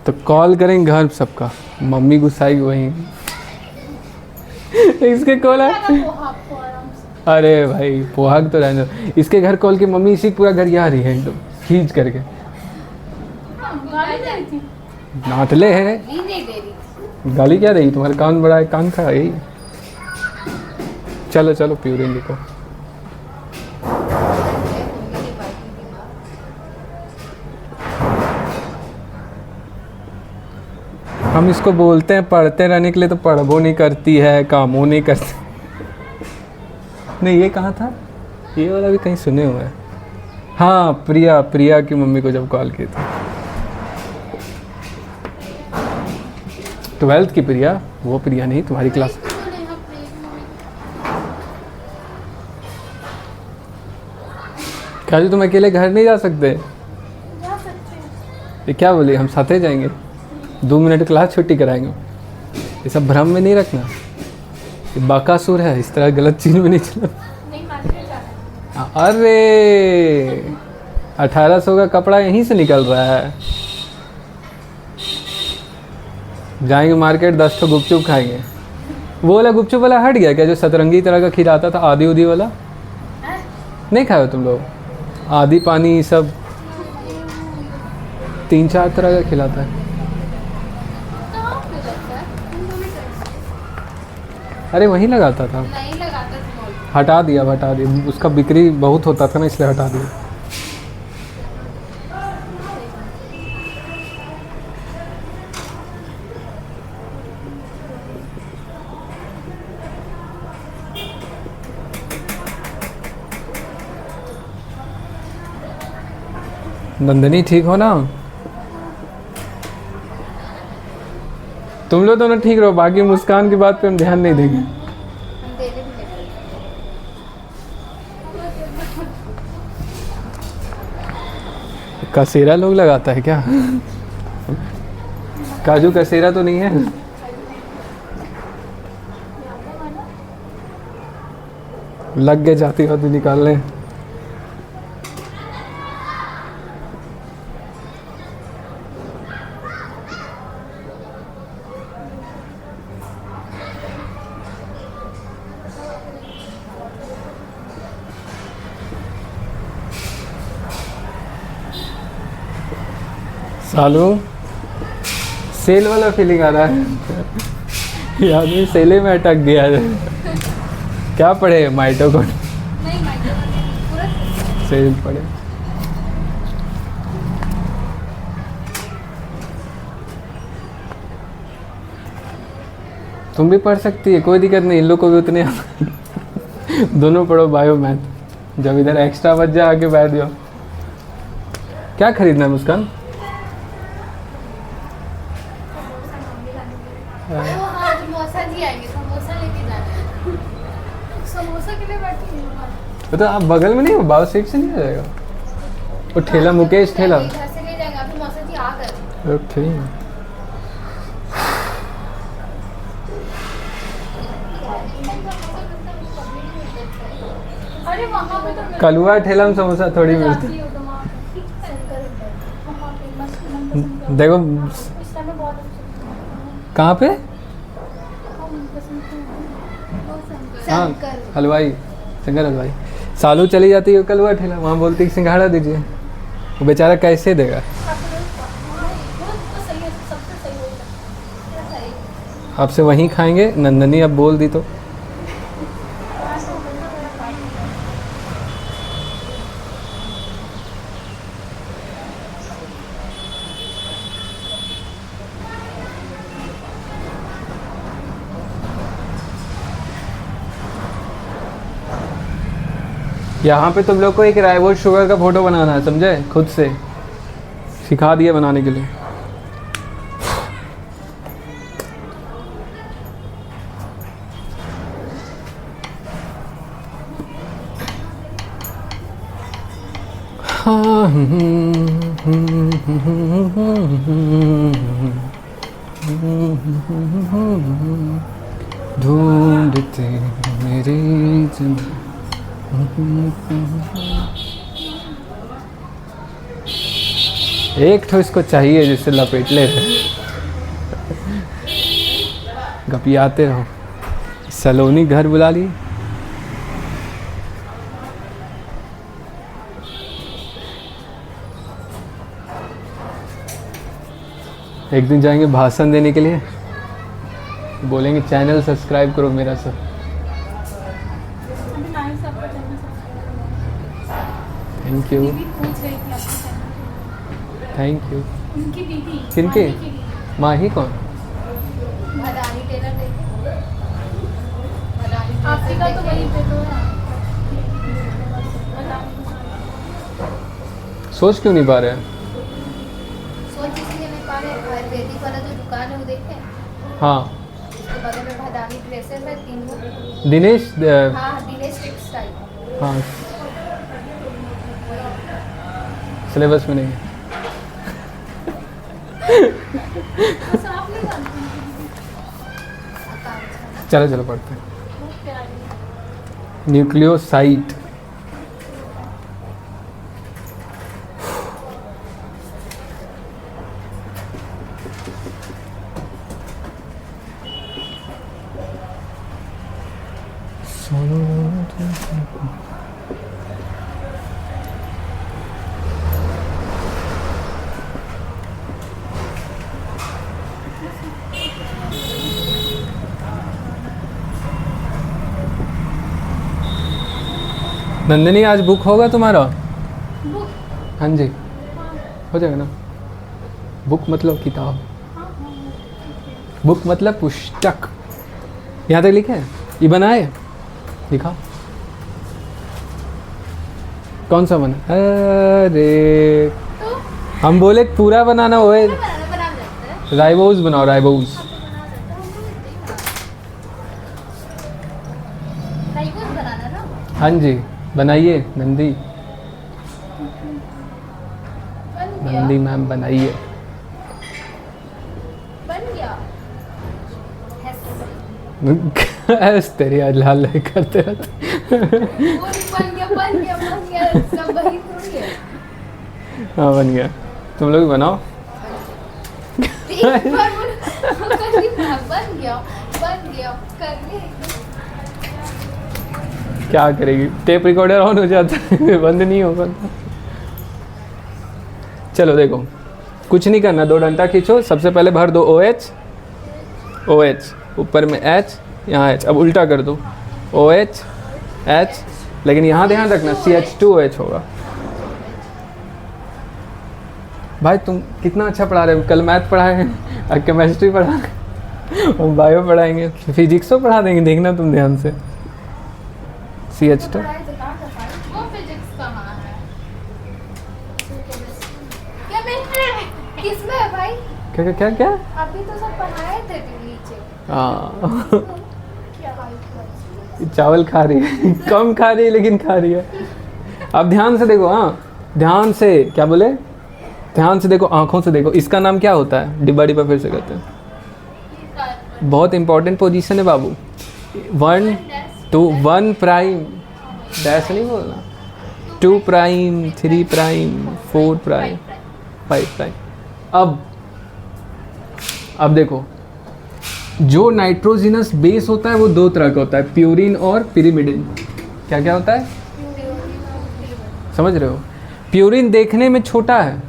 तो कॉल करेंगे घर सबका, मम्मी गुस्साएगी वहीं। इसके कॉल है, अरे भाई पोहाग तो रहने दो। इसके घर कॉल की मम्मी इसी पूरा घर आ रही है एकदम खींच करके। नाटले है, गाली क्या रही? तुम्हारे कान बड़ा है, कान खा यही। चलो चलो प्यूरिन लिखो। हम इसको बोलते हैं पढ़ते रहने के लिए, तो पढ़बो नहीं करती है, कामों नहीं करती। नहीं ये कहाँ था? ये वाला भी कहीं सुने हुए हैं। हाँ प्रिया, प्रिया की मम्मी को जब कॉल की थी, 12th की प्रिया, वो प्रिया नहीं तुम्हारी क्लास। क्या तुम अकेले घर नहीं जा सकते? ये क्या बोली, हम साथ ही जाएंगे, 2 मिनट क्लास छुट्टी कराएंगे। ये सब भ्रम में नहीं रखना, ये बाकासुर है, इस तरह गलत चीज़ में नहीं चलना। अरे 1800 का कपड़ा यहीं से निकल रहा है। जाएंगे मार्केट 10 तो गुपचुप खाएंगे। वो वाला गुपचुप वाला हट गया क्या, जो सतरंगी तरह का खीर आता था, आधी उदी वाला? नहीं खाए हो तुम लोग? आधी पानी सब 3-4 तरह का खिलाता है। कहाँ पे लगता है? उनको भी ट्राई। अरे वहीं लगाता था, नहीं लगाता स्मॉल। हटा दिया। उसका बिक्री बहुत होता था ना, इसलिए हटा दिया। नंदनी ठीक हो ना? तुम लोग दोनों ठीक रहो, बाकी मुस्कान की बात पे हम ध्यान नहीं देंगे। हम देने भी नहीं। कसेरा लोग लगाता है क्या? काजू कसेरा तो नहीं है? लग गए जाती होती निकालने। सालू सेल वाला फीलिंग आ रहा है। ये आदमी सेले में अटक गया है। क्या पढ़े माइटो को? नहीं माइक्रो पूरा सेल पढ़े। तुम भी पढ़ सकती है, कोई दिक्कत नहीं, इन लोग को भी उतने दोनों पढ़ो बायो मैथ। जब इधर एक्स्ट्रा बच जाए आके बैठ जाओ। क्या खरीदना है मुस्कान? वो हाँ जो मौसा जी आएंगे समोसा लेके जाना है। समोसा के लिए बैठी हूँ। तो आप बगल में नहीं हो, बाबा सीट से नहीं आ जाएगा? वो ठेला मुकेश ठेला। इधर से ले जाएंगे, अभी मौसा जी आ गए। ओके। अरे वहाँ पे तो कलुआ ठेला में समोसा थोड़ी मिलती। जाती हो तो वहाँ पे मस्त मनपसंद देखो इस टाइम में बहुत अच्छा कहाँ पे? हाँ शंकर। हलवाई, शंकर हलवाई। सालू चली जाती है कलुआ ठेला, वहाँ बोलती है सिंघाड़ा दीजिए। वो बेचारा कैसे देगा? सही है, सबसे सही होगा। आपसे वहीं खाएंगे, नंदनी अब बोल दी तो। यहाँ पे तुम लोग को एक राइबोज शुगर का फोटो बनाना है, समझे? खुद से सिखा दिया बनाने के लिए। ढूंढते मेरी जिंदगी। एक तो इसको चाहिए जिससे लपेट ले रहे, गपियाते रहो। सलोनी घर बुला ली। एक दिन जाएंगे भाषण देने के लिए, बोलेंगे चैनल सब्सक्राइब करो मेरा सब। अभी नाइन से आपका चैनल सब्सक्राइब थैंक यू दीदी पूछ रही थी आपके चैनल। Thank you. उनकी दीदी किनकी? माही की दीदी। माही कौन? भदानी टेलर देखे। भदानी आपसी का तो देखे। वही पे तो है। सोच क्यों नहीं पा रहे हैं? सोच इसलिए नहीं पा रहे, आयुर्वेदिक वाला जो दुकान है वो देखे। हाँ उसके बगल में भदानी ड्रेसेस है 3 वो। दिनेश हाँ दिनेश टेक्सटाइल। हाँ सिलेबस में नहीं है। बस आप नहीं जानते हैं। चलो चलो पढ़ते हैं। बहुत प्यारी है। न्यूक्लियोसाइट। नंदिनी आज बुक होगा तुम्हारा? बुक? हाँ जी, हो जाएगा ना। बुक मतलब किताब, बुक मतलब पुस्तक। यहाँ तक लिखे है? ये बनाए दिखा, कौन सा बना? अरे तो हम बोले पूरा बनाना हो, बना देते हैं। राइबोस बनाओ, राइबोस। राइबोस बनाना ना? हाँ जी बनाइए नंदी, बन गया। नंदी मैम बनाइए। बन गया। ऐस तेरी आज लाल लाल करते रहते। वो बन गया, बन गया, बन गया, सब वही थोड़ी है। हाँ बन गया, तुम लोग भी बनाओ। एक बार बन गया, बन गया, कर ले। क्या करेगी, टेप रिकॉर्डर ऑन हो जाता है बंद नहीं होगा। चलो देखो, कुछ नहीं करना, 2 डंडा खींचो, सबसे पहले भर दो OH, OH ऊपर में H, यहाँ H, अब उल्टा कर दो OH H, लेकिन यहाँ ध्यान रखना CH2OH होगा। भाई तुम कितना अच्छा पढ़ा रहे हो, कल मैथ पढ़ाए, अब केमिस्ट्री पढ़ा, और बायो पढ़ाएंगे, फिजिक्स तो पढ़ा देंगे, देखना तुम ध्यान से। CH2 वो फिजिक्स कहाँ है? केमिस्ट्री किसमें है भाई? क्या क्या क्या क्या? अभी तो सब पढ़ाए थे तुम नीचे। हाँ क्या भाई? चावल खा रही है कम खा रही है लेकिन खा रही है। अब ध्यान से देखो, हाँ ध्यान से, क्या बोले, ध्यान से देखो, आंखों से देखो। इसका नाम क्या होता है? डिब्बा डिब्बा फिर से कहते हैं, बहुत इंपॉर्टेंट पोजीशन है बाबू। 1 2 1 प्राइम, डैश नहीं बोलना, 2 प्राइम 3 प्राइम 4 प्राइम 5 प्राइम। अब देखो, जो नाइट्रोजिनस बेस होता है वो 2 तरह का होता है, प्यूरिन और पिरिमिडिन। क्या क्या होता है समझ रहे हो? प्यूरिन देखने में छोटा है,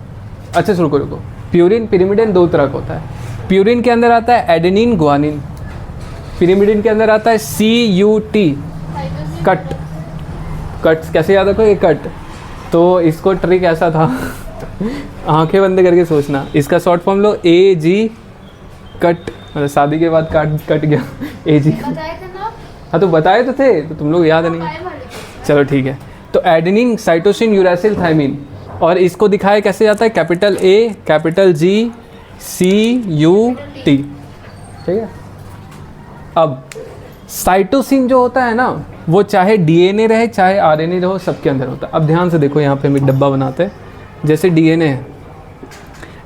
अच्छा रुको रुको, प्यूरिन पिरिमिडिन 2 तरह का होता है। प्यूरिन के अंदर आता है एडेनिन ग्वानिन, पिरिमिडिन के अंदर आता है CUT, कट। कट कैसे याद रखो, ये कट। तो इसको ट्रिक ऐसा था आंखें बंद करके सोचना, इसका शॉर्ट फॉर्म लो AG कट, मतलब शादी के बाद कट गया AG। बताए थे ना? हाँ तो बताए तो थे, तो तुम लोग याद नहीं। चलो ठीक है, तो एडेनिन साइटोसिन यूरासिल थायमिन, और इसको दिखाया कैसे जाता है, capital A capital G CUT, ठीक है। अब साइटोसिन जो होता है ना, वो चाहे DNA रहे चाहे RNA रहो, सबके अंदर होता है। अब ध्यान से देखो, यहाँ पे हम एक डब्बा बनाते हैं, जैसे DNA है,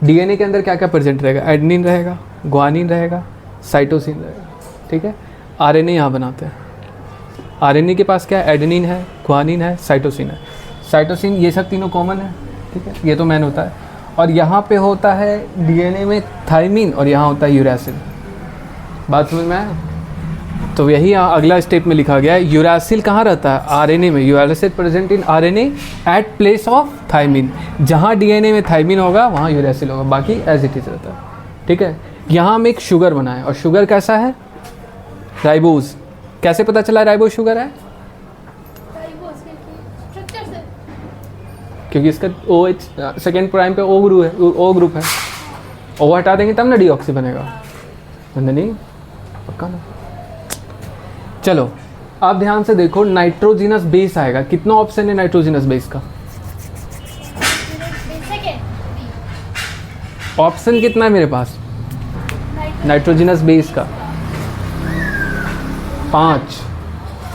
DNA के अंदर क्या क्या प्रेजेंट रहेगा, एडेनिन रहेगा, ग्वानिन रहेगा, साइटोसिन रहेगा, ठीक है। RNA यहाँ बनाते हैं, RNA के पास क्या है, एडेनिन है, ग्वानिन है, साइटोसिन है। साइटोसिन ये सब तीनों कॉमन है, ठीक है, ये तो मैन होता है। और यहाँ पे होता है DNA में थायमिन, और यहाँ होता है यूरासिल। बात समझ में आया? तो यही यहाँ अगला स्टेप में लिखा गया है, यूरासिल कहाँ रहता है, RNA में। Uracil present in RNA at place of thymine. जहाँ DNA में थायमिन होगा वहाँ यूरासिल होगा, बाकी एज इट इज रहता है, ठीक है। यहाँ हम एक शुगर बनाए, और शुगर कैसा है, राइबोज। कैसे पता चला राइबोज शुगर है? राइबोस के स्ट्रक्चर से। क्योंकि इसका OH सेकेंड प्राइम पे O ग्रुप है, O हटा देंगे तब ना डीऑक्सी बनेगा, नहीं पक्का ना। चलो अब ध्यान से देखो, नाइट्रोजिनस बेस आएगा, कितना ऑप्शन है नाइट्रोजिनस बेस का? ऑप्शन कितना है मेरे पास नाइट्रोजिनस बेस का? 5।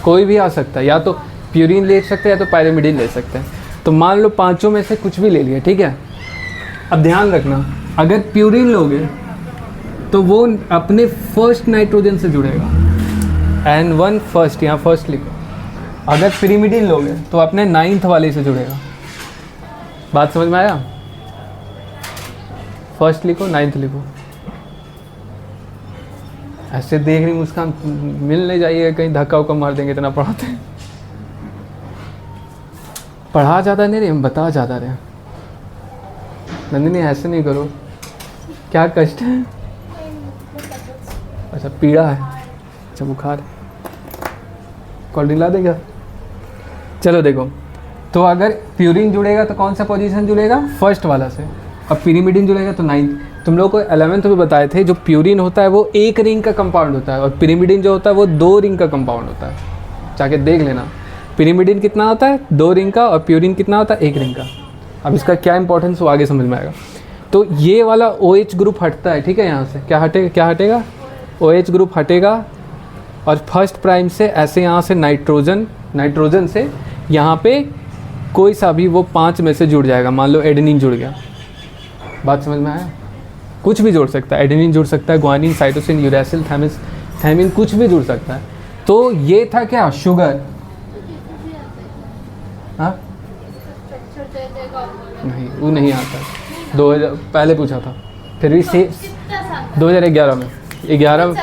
कोई भी आ सकता है, या तो प्यूरिन ले सकते हैं या तो पायरिमिडिन ले सकते हैं। तो मान लो पांचों में से कुछ भी ले लिया, ठीक है। अब ध्यान रखना, अगर प्यूरिन लोगे तो वो अपने फर्स्ट नाइट्रोजन से जुड़ेगा, N1 फर्स्ट, यहाँ फर्स्ट लिखो। अगर पिरिमिडिन लोगे तो अपने 9th वाले से जुड़ेगा। बात समझ में आया? फर्स्ट लिखो, 9th लिखो। ऐसे देख रही मुस्कान, मिलने जाइए कहीं धक्का उक्का मार देंगे, इतना पढ़ाते हैं। पढ़ा ज़्यादा नहीं रहे, हम बता ज़्यादा रहे। नंदिनी ऐसे नहीं करो, क्या कष्ट है? अच्छा पीड़ा है, अच्छा बुखार है, कोल्ड ड्रिंक ला देगा? चलो देखो, तो अगर प्यूरिन जुड़ेगा तो कौन सा पोजीशन जुड़ेगा? फर्स्ट वाला से। अब पिरिमिडिन जुड़ेगा तो 9th। तुम लोग को 11th में बताए थे, जो प्यूरिन होता है वो 1 रिंग का कंपाउंड होता है, और पिरिमिडिन जो होता है वो 2 रिंग का कंपाउंड होता है। जाके देख लेना, पिरिमिडिन कितना होता है? 2 रिंग का, और प्यूरिन कितना होता है? 1 रिंग का। अब इसका क्या इंपॉर्टेंस वो आगे समझ में आएगा। तो ये वाला OH ग्रुप हटता है, ठीक है, यहाँ से क्या हटेगा? OH ग्रुप हटेगा, और फर्स्ट प्राइम से ऐसे यहाँ से नाइट्रोजन से यहाँ पे कोई सा भी वो 5 में से जुड़ जाएगा। मान लो एडेनिन जुड़ गया, बात समझ में आया? कुछ भी जुड़ सकता है, एडेनिन जुड़ सकता है, ग्वानिन, साइटोसिन, यूरेसिल, थायमिन, कुछ भी जुड़ सकता है। तो ये था क्या? शुगर। हाँ नहीं, वो नहीं आता। 2000 पहले पूछा था, फिर भी से 2011 में 11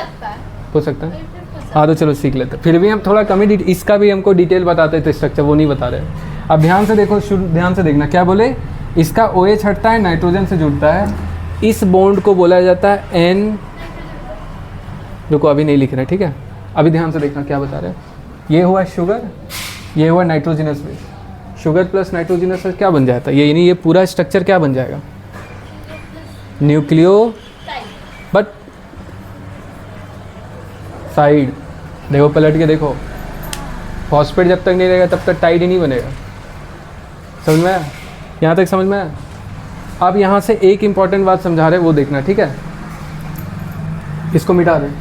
हो सकता है। हाँ तो चलो सीख लेते, फिर भी हम थोड़ा कम ही इसका भी हमको डिटेल बताते थे, स्ट्रक्चर वो नहीं बता रहे। अब ध्यान से देखो, ध्यान से देखना, क्या बोले? इसका OH हटता है, नाइट्रोजन से जुड़ता है, इस बॉन्ड को बोला जाता है N। रुको अभी नहीं लिख रहे, ठीक है, अभी ध्यान से देखना क्या बता रहे हैं। ये हुआ शुगर, ये हुआ nitrogenous base. Sugar plus nitrogenous क्या बन जाता है? ये यानी ये पूरा स्ट्रक्चर क्या बन जाएगा? Nucleo but side. देखो पलट के देखो, फॉस्फेट जब तक नहीं रहेगा तब तक टाइड ही नहीं बनेगा। समझ में आया? यहाँ तक समझ में आया? अब यहाँ से एक इम्पॉर्टेंट बात समझा रहे, वो देखना, ठीक है? इसको मिटा दें,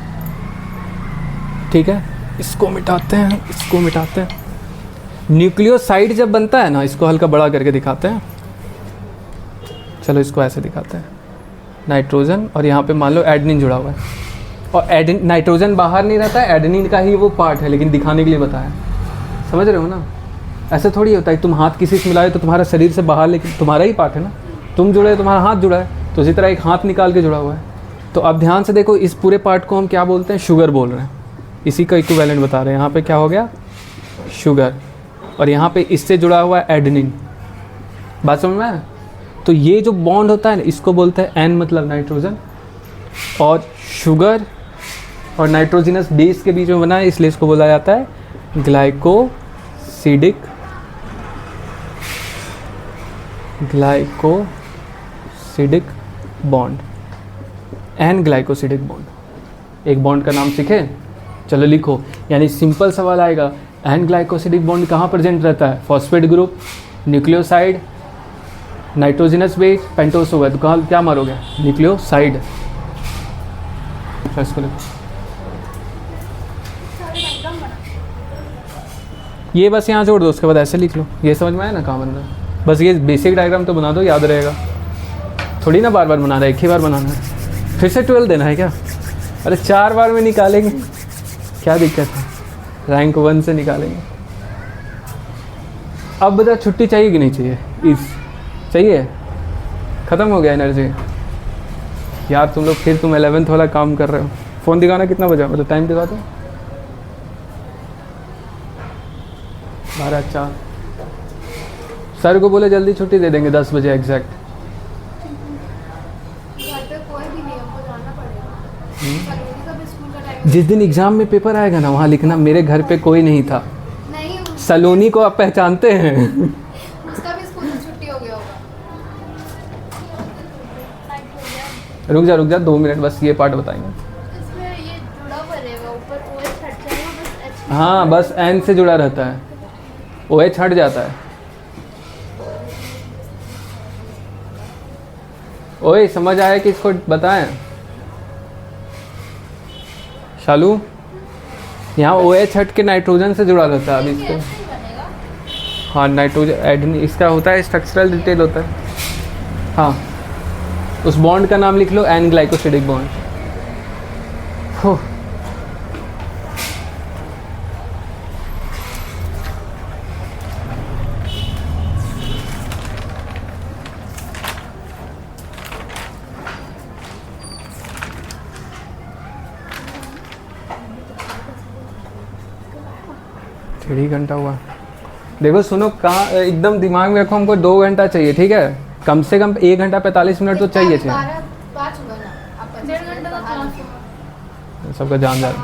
ठीक है, इसको मिटाते हैं, इसको मिटाते हैं। न्यूक्लियोसाइड जब बनता है ना, इसको हल्का बड़ा करके दिखाते हैं, चलो इसको ऐसे दिखाते हैं। नाइट्रोजन और यहाँ पे मान लो एडेनिन जुड़ा हुआ है, और नाइट्रोजन बाहर नहीं रहता है, एडेनिन का ही वो पार्ट है, लेकिन दिखाने के लिए बताया। समझ रहे हो ना? ऐसे थोड़ी होता है तुम हाथ किसी से मिलाए तो तुम्हारा शरीर से बाहर, लेकिन तुम्हारा ही पार्ट है ना, तुम जुड़े तुम्हारा हाथ जुड़ा है, तो इसी तरह एक हाथ निकाल के जुड़ा हुआ है। तो अब ध्यान से देखो, इस पूरे पार्ट को हम क्या बोलते हैं? शुगर बोल रहे हैं। इसी का इक्विवेलेंट बता रहे हैं। यहाँ पे क्या हो गया? शुगर, और यहाँ पे इससे जुड़ा हुआ है एडेनिन। बात समझ में आया? तो ये जो बॉन्ड होता है ना, इसको बोलते हैं N मतलब नाइट्रोजन, और शुगर और नाइट्रोजिनस बेस के बीच में बना है, इसलिए इसको बोला जाता है glycosidic bond. N glycosidic bond. एक बॉन्ड का नाम सीखे? चलो लिखो, यानी सिंपल सवाल आएगा, N ग्लाइकोसिडिक बॉन्ड कहाँ प्रेजेंट रहता है? Phosphate group, nucleoside, nitrogenous base, pentose होगा तो कहाँ क्या मारोगे? न्यूक्लियोसाइड। इसको लिखो, ये बस यहाँ जोड़ दो, उसके बाद ऐसे लिख लो। ये समझ में आया ना कहाँ बन रहा है? बस ये बेसिक डायग्राम तो बना दो, याद रहेगा। थोड़ी ना बार बार बनाना है, एक ही बार बनाना है। फिर से 12 देना है क्या? अरे 4 बार में निकालेंगे, क्या दिक्कत है? रैंक 1 से निकालेंगे। अब बता, छुट्टी चाहिए कि नहीं चाहिए? चाहिए? ख़त्म हो गया एनर्जी यार। तुम लोग फिर तुम 11th वाला काम कर रहे हो। फ़ोन दिखाना कितना बजा, मतलब टाइम दिखा दो। 12:04। सर को बोले जल्दी छुट्टी दे देंगे 10 बजे एग्जैक्ट। घर पे कोई भी नहीं, हमको जाना पड़ेगा। सलोनी का भी स्कूल का टाइम। जिस दिन एग्ज़ाम में पेपर आएगा ना, वहाँ लिखना मेरे घर पे कोई नहीं था। नहीं, सलोनी को आप पहचानते हैं? उसका भी स्कूल से छुट्टी हो गया होगा। रुक जा 2 मिनट, बस ये पार्ट बताएंगे। इसमें ये जुड़ा हुआ रहेगा, ऊपर OH हट जाएगा, बस H। हाँ, बस N से जुड़ा रहता है, OH हट जाता है। ओए समझ आया कि इसको बताएं? शालू, यहाँ OH हट के नाइट्रोजन से जुड़ा रहता है। अभी इसको हाँ, नाइट्रोजन एडेनिन इसका होता है, स्ट्रक्चरल डिटेल होता है। हाँ, उस बॉन्ड का नाम लिख लो, N ग्लाइकोसिडिक बॉन्ड। हो 3 घंटा हुआ। देखो सुनो, कहाँ एकदम दिमाग में रखो, हमको 2 घंटा चाहिए, ठीक है, कम से कम 1 घंटा 45 मिनट तो चाहिए। 5 हुआ ना, आप 1.5 घंटा तो क्लास हुआ। सबका जान जा। बार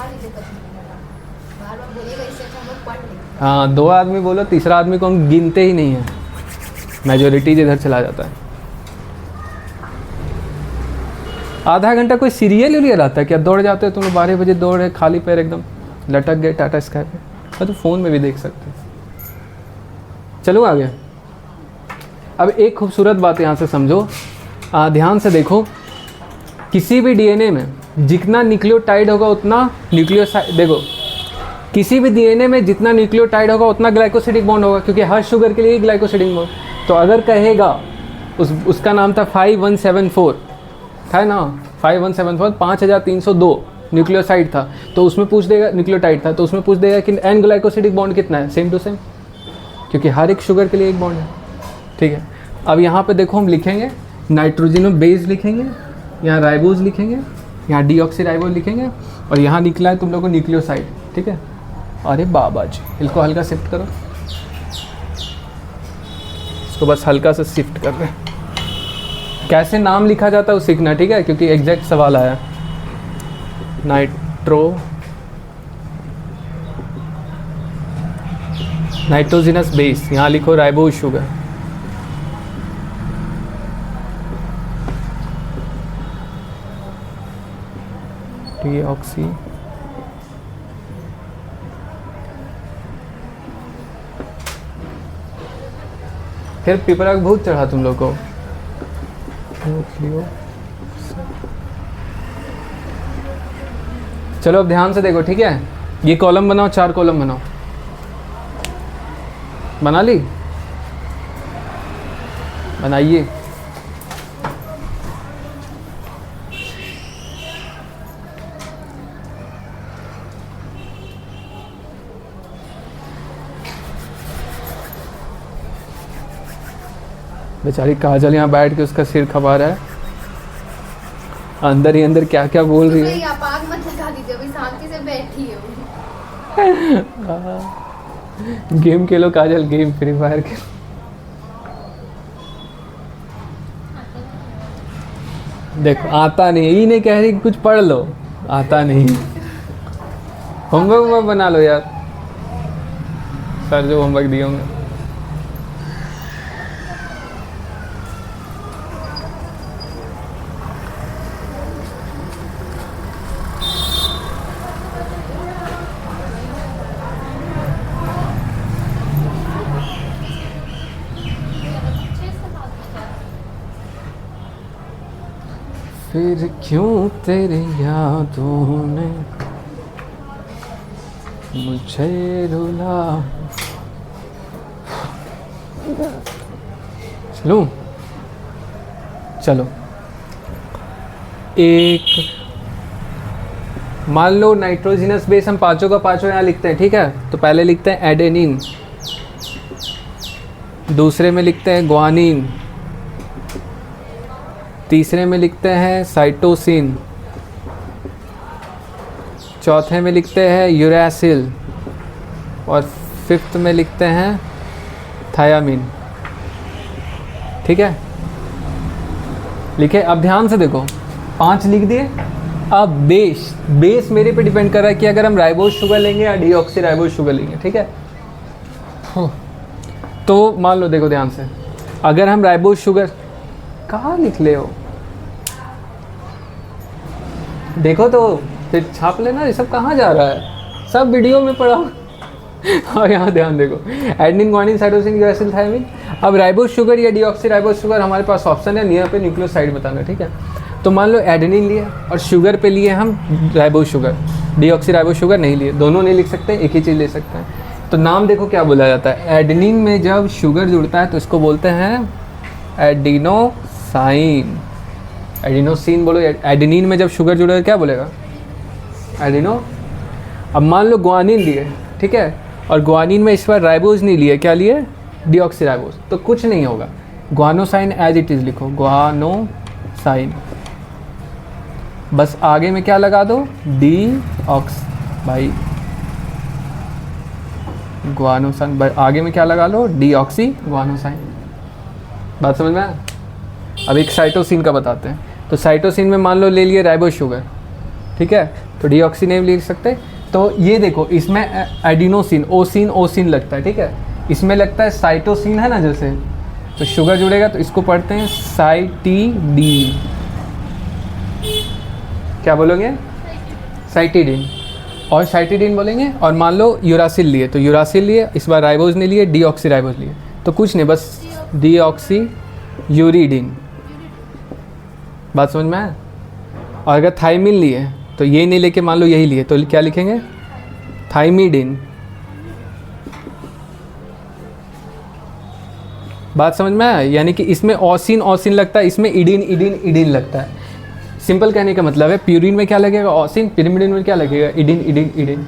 बार बोलिएगा, इससे अच्छा हम लोग पढ़ लें। हाँ, 2 आदमी बोलो, तीसरा आदमी को हम गिनते ही नहीं है, मेजोरिटी इधर चला जाता है। आधा घंटा कोई सीरियल उरियल आता है क्या? दौड़ जाते हो तुम लोग, 12 बजे दौड़ रहे खाली पैर एकदम लटक गए टाटा स्काई पे। मैं तो फ़ोन में भी देख सकते हैं। चलो आगे। अब एक खूबसूरत बात यहाँ से समझो, ध्यान से देखो, किसी भी डीएनए में जितना न्यूक्लियोटाइड होगा उतना न्यूक्लियोसाइड, देखो किसी भी डीएनए में जितना न्यूक्लियोटाइड होगा उतना ग्लाइकोसिडिक बॉन्ड होगा, क्योंकि हर शुगर के लिए ग्लाइकोसिडिक बॉन्ड। तो अगर कहेगा उसका नाम था 5174 था ना, 5174 5302 न्यूक्लियोसाइड था, तो उसमें पूछ देगा, न्यूक्लियोटाइड था, तो उसमें पूछ देगा कि एन ग्लाइकोसिडिक बॉन्ड कितना है, सेम टू सेम, क्योंकि हर एक शुगर के लिए एक बॉन्ड है, ठीक है। अब यहाँ पे देखो हम लिखेंगे नाइट्रोजनो बेस लिखेंगे, यहाँ राइबोज लिखेंगे, यहाँ डीऑक्सीराइबोज लिखेंगे, और यहाँ निकला है तुम लोगों को न्यूक्लियोसाइड, ठीक है। अरे बाबा जी, इसको हल्का शिफ्ट करो, इसको बस हल्का सा शिफ्ट कर रहे हैं। कैसे नाम लिखा जाता है वो सीखना, ठीक है, क्योंकि एग्जैक्ट सवाल आया। नाइट्रोजिनस बेस, यहाँ लिखो राइबोज शुगर, डीऑक्सी फिर पिपराग भूत चढ़ा तुम लोग को। चलो अब ध्यान से देखो, ठीक है, ये कॉलम बनाओ, 4 कॉलम बनाओ, बना ली, बनाइए। बेचारी काजल यहाँ बैठ के उसका सिर खपा रहा है, अंदर ही अंदर क्या क्या बोल रही है। नहीं, आप आग मत लगा दीजिए, अभी शांति से बैठी है वो। गेम खेलो काजल, गेम फ्री फायर खेलो। देखो आता नहीं, ये नहीं कह रही कि कुछ पढ़ लो, आता नहीं। होमवर्क बना लो यार, सर जो होमवर्क दिए होंगे। फिर क्यों तेरी यादों ने मुझे रुला। चलो चलो, एक मान लो नाइट्रोजिनस बेस हम पांचों का पांचों यहाँ लिखते हैं, ठीक है। तो पहले लिखते हैं एडेनिन, दूसरे में लिखते हैं ग्वानिन, तीसरे में लिखते हैं साइटोसिन, चौथे में लिखते हैं यूरासिल, और फिफ्थ में लिखते हैं थायामीन, ठीक है। लिखे, अब ध्यान से देखो, 5 लिख दिए। अब बेस मेरे पे डिपेंड कर रहा है कि अगर हम राइबोज शुगर लेंगे या डीऑक्सीराइबोज शुगर लेंगे, ठीक है। तो मान लो, देखो ध्यान से, अगर हम राइबोज शुगर, कहाँ लिख ले हो, देखो तो फिर छाप लेना, ये सब कहाँ जा रहा है, सब वीडियो में पढ़ा। और यहाँ ध्यान देखो, adenine, guanine, cytosine, uracil, thymine. अब राइबोज शुगर या डीऑक्सीराइबोज शुगर हमारे पास ऑप्शन है, यहाँ पे न्यूक्लियोसाइड बताना, ठीक है। तो मान लो एडेनिन लिए और शुगर पे लिए हम राइबोज शुगर, डीऑक्सीराइबोज शुगर नहीं लिए, दोनों नहीं लिख सकते, एक ही चीज़ ले सकते हैं। तो नाम देखो क्या बोला जाता है, एडेनिन में जब शुगर जुड़ता है तो इसको बोलते हैं एडिनोसाइन, एडिनोसिन बोलो। एडेनिन में जब शुगर जुड़ेगा क्या बोलेगा, एडिनो। अब मान लो ग्वानिन लिए, ठीक है, और ग्वानिन में इस बार राइबोज नहीं लिए, क्या लिए, डीऑक्सीराइबोज, तो कुछ नहीं होगा, ग्वानोसाइन एज इट इज़ लिखो, ग्वानोसाइन, बस आगे में क्या लगा दो, डीऑक्स, भाई ग्वानोसाइन, आगे में क्या लगा लो, डीऑक्सी ग्वानोसाइन। बात समझ में आया? अब एक साइटोसिन का बताते हैं। तो साइटोसिन में मान लो ले लिए राइबो शुगर, ठीक है, तो डीऑक्सी नहीं लिख सकते। तो ये देखो इसमें एडिनोसिन, ओसिन ओसिन लगता है, ठीक है, इसमें लगता है साइटोसिन है ना जैसे, तो शुगर जुड़ेगा तो इसको पढ़ते हैं साइटिडीन। क्या बोलोगे? साइटिडीन। और साइटिडीन बोलेंगे। और मान लो यूरासिल लिए, तो यूरासिल लिए, इस बार राइबोज ने लिए, डीऑक्सी राइबोज लिए, तो कुछ नहीं, बस डीऑक्सी यूरिडीन। बात समझ में आया? और अगर थाइमिन लिए तो ये नहीं लेके मान लो यही लिए, तो क्या लिखेंगे? थाइमिडिन। बात समझ में आया? यानी कि इसमें ओसिन ओसिन लगता है, इसमें इडिन इडिन इडिन लगता है। सिंपल कहने का मतलब है प्यूरिन में क्या लगेगा? ओसिन। पिरिमिडिन में क्या लगेगा? इडिन इडिन इडिन।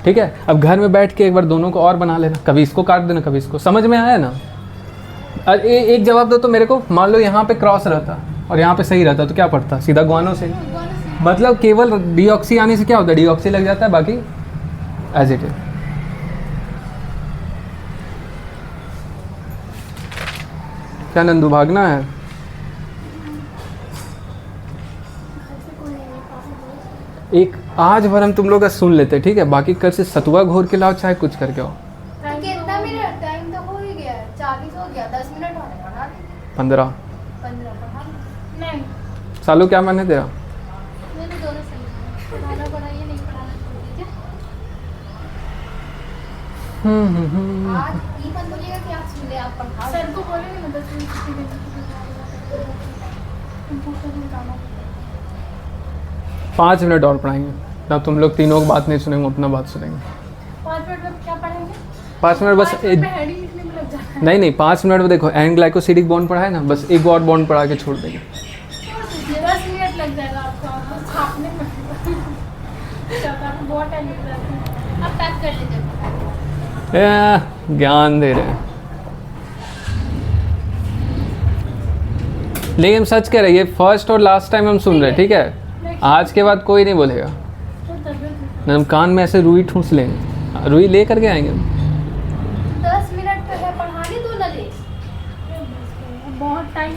ठीक है, अब घर में बैठ के एक बार दोनों को और बना लेना, कभी इसको काट देना कभी इसको। समझ में आया ना? अरे एक जवाब दो तो मेरे को। मान लो यहाँ पे क्रॉस रहता और यहाँ पे सही रहता तो क्या पड़ता? सीधा ग्वानोसिन। मतलब केवल डीऑक्सी आने से क्या होता है? डीऑक्सी लग जाता है, बाकी एज इट इज। क्या नंदू भागना है? एक आज भर हम तुम लोग का सुन लेते, ठीक है, बाकी कल से सतुआ घोर के लाओ, चाहे कुछ करके आओ। कितना मिनट? टाइम तो हो ही गया, 40 हो गया, 10 मिनट होने पड़ा। 15 पढ़ा नहीं, सालों क्या मन है तेरा? मैंने दोनों सही पढ़ाना पढ़ाइए, नहीं पढ़ाना छोड़ दीजिए। आज ये मत बोलिएगा कि आप सुन ले, आप पढ़ा। सर को बोलेंगे ना 10 मिनट छुट्टी देने के लिए। कंप्यूटर में काम 5 मिनट और पढ़ाएंगे ना, तुम लोग तीनों की बात नहीं सुनेंगे, अपना बात सुनेंगे। 5 मिनट में क्या पढ़ेंगे? 5 मिनट बस 5 मिनट में हेडिंग लिखने में लग जाता है। नहीं 5 मिनट में देखो एन ग्लाइकोसिडिक बॉन्ड पढ़ा है ना, बस एक और बॉन्ड पढ़ा के छोड़ देंगे। 10 मिनट लग जाएगा आपको छापने में। बहुत टाइम लग जाता है। अब पैक कर लीजिए। ज्ञान दे रहे हैं, लेकिन सच कह रही है, फर्स्ट और लास्ट टाइम हम सुन रहे हैं, ठीक है, आज के बाद कोई नहीं बोलेगा। हम कान में ऐसे रुई ठूस लेंगे, रुई ले करके आएंगे। 10 मिनट तो है, पढ़ाने दो ना ले। बहुत टाइम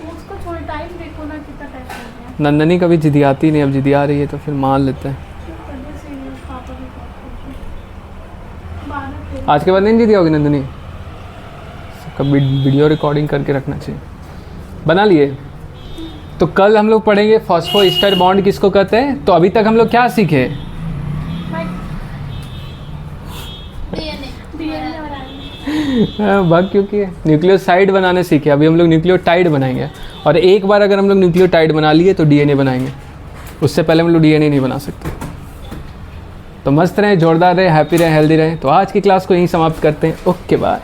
उसको छोड़, टाइम देखो ना कितना टाइम लग गया। नंदनी कभी जिदियाती नहीं, अब जिदिया रही है तो फिर मान लेते हैं। आज के बाद नहीं जिदिया होगी नंदनी, कभी वीडियो रिकॉर्डिंग करके रखना चाहिए। बना लिए? तो कल हम लोग पढ़ेंगे फॉस्फोएस्टर बॉन्ड किसको कहते हैं। तो अभी तक हम लोग क्या सीखे? भाग क्योंकि न्यूक्लियोसाइड बनाने सीखे, अभी हम लोग न्यूक्लियोटाइड बनाएंगे। और एक बार अगर हम लोग न्यूक्लियोटाइड बना लिए तो डीएनए बनाएंगे, उससे पहले हम लोग डीएनए नहीं बना सकते। तो मस्त रहें, जोरदार रहें, हैप्पी रहें, हेल्दी रहें। तो आज की क्लास को यहीं समाप्त करते हैं। Okay bye.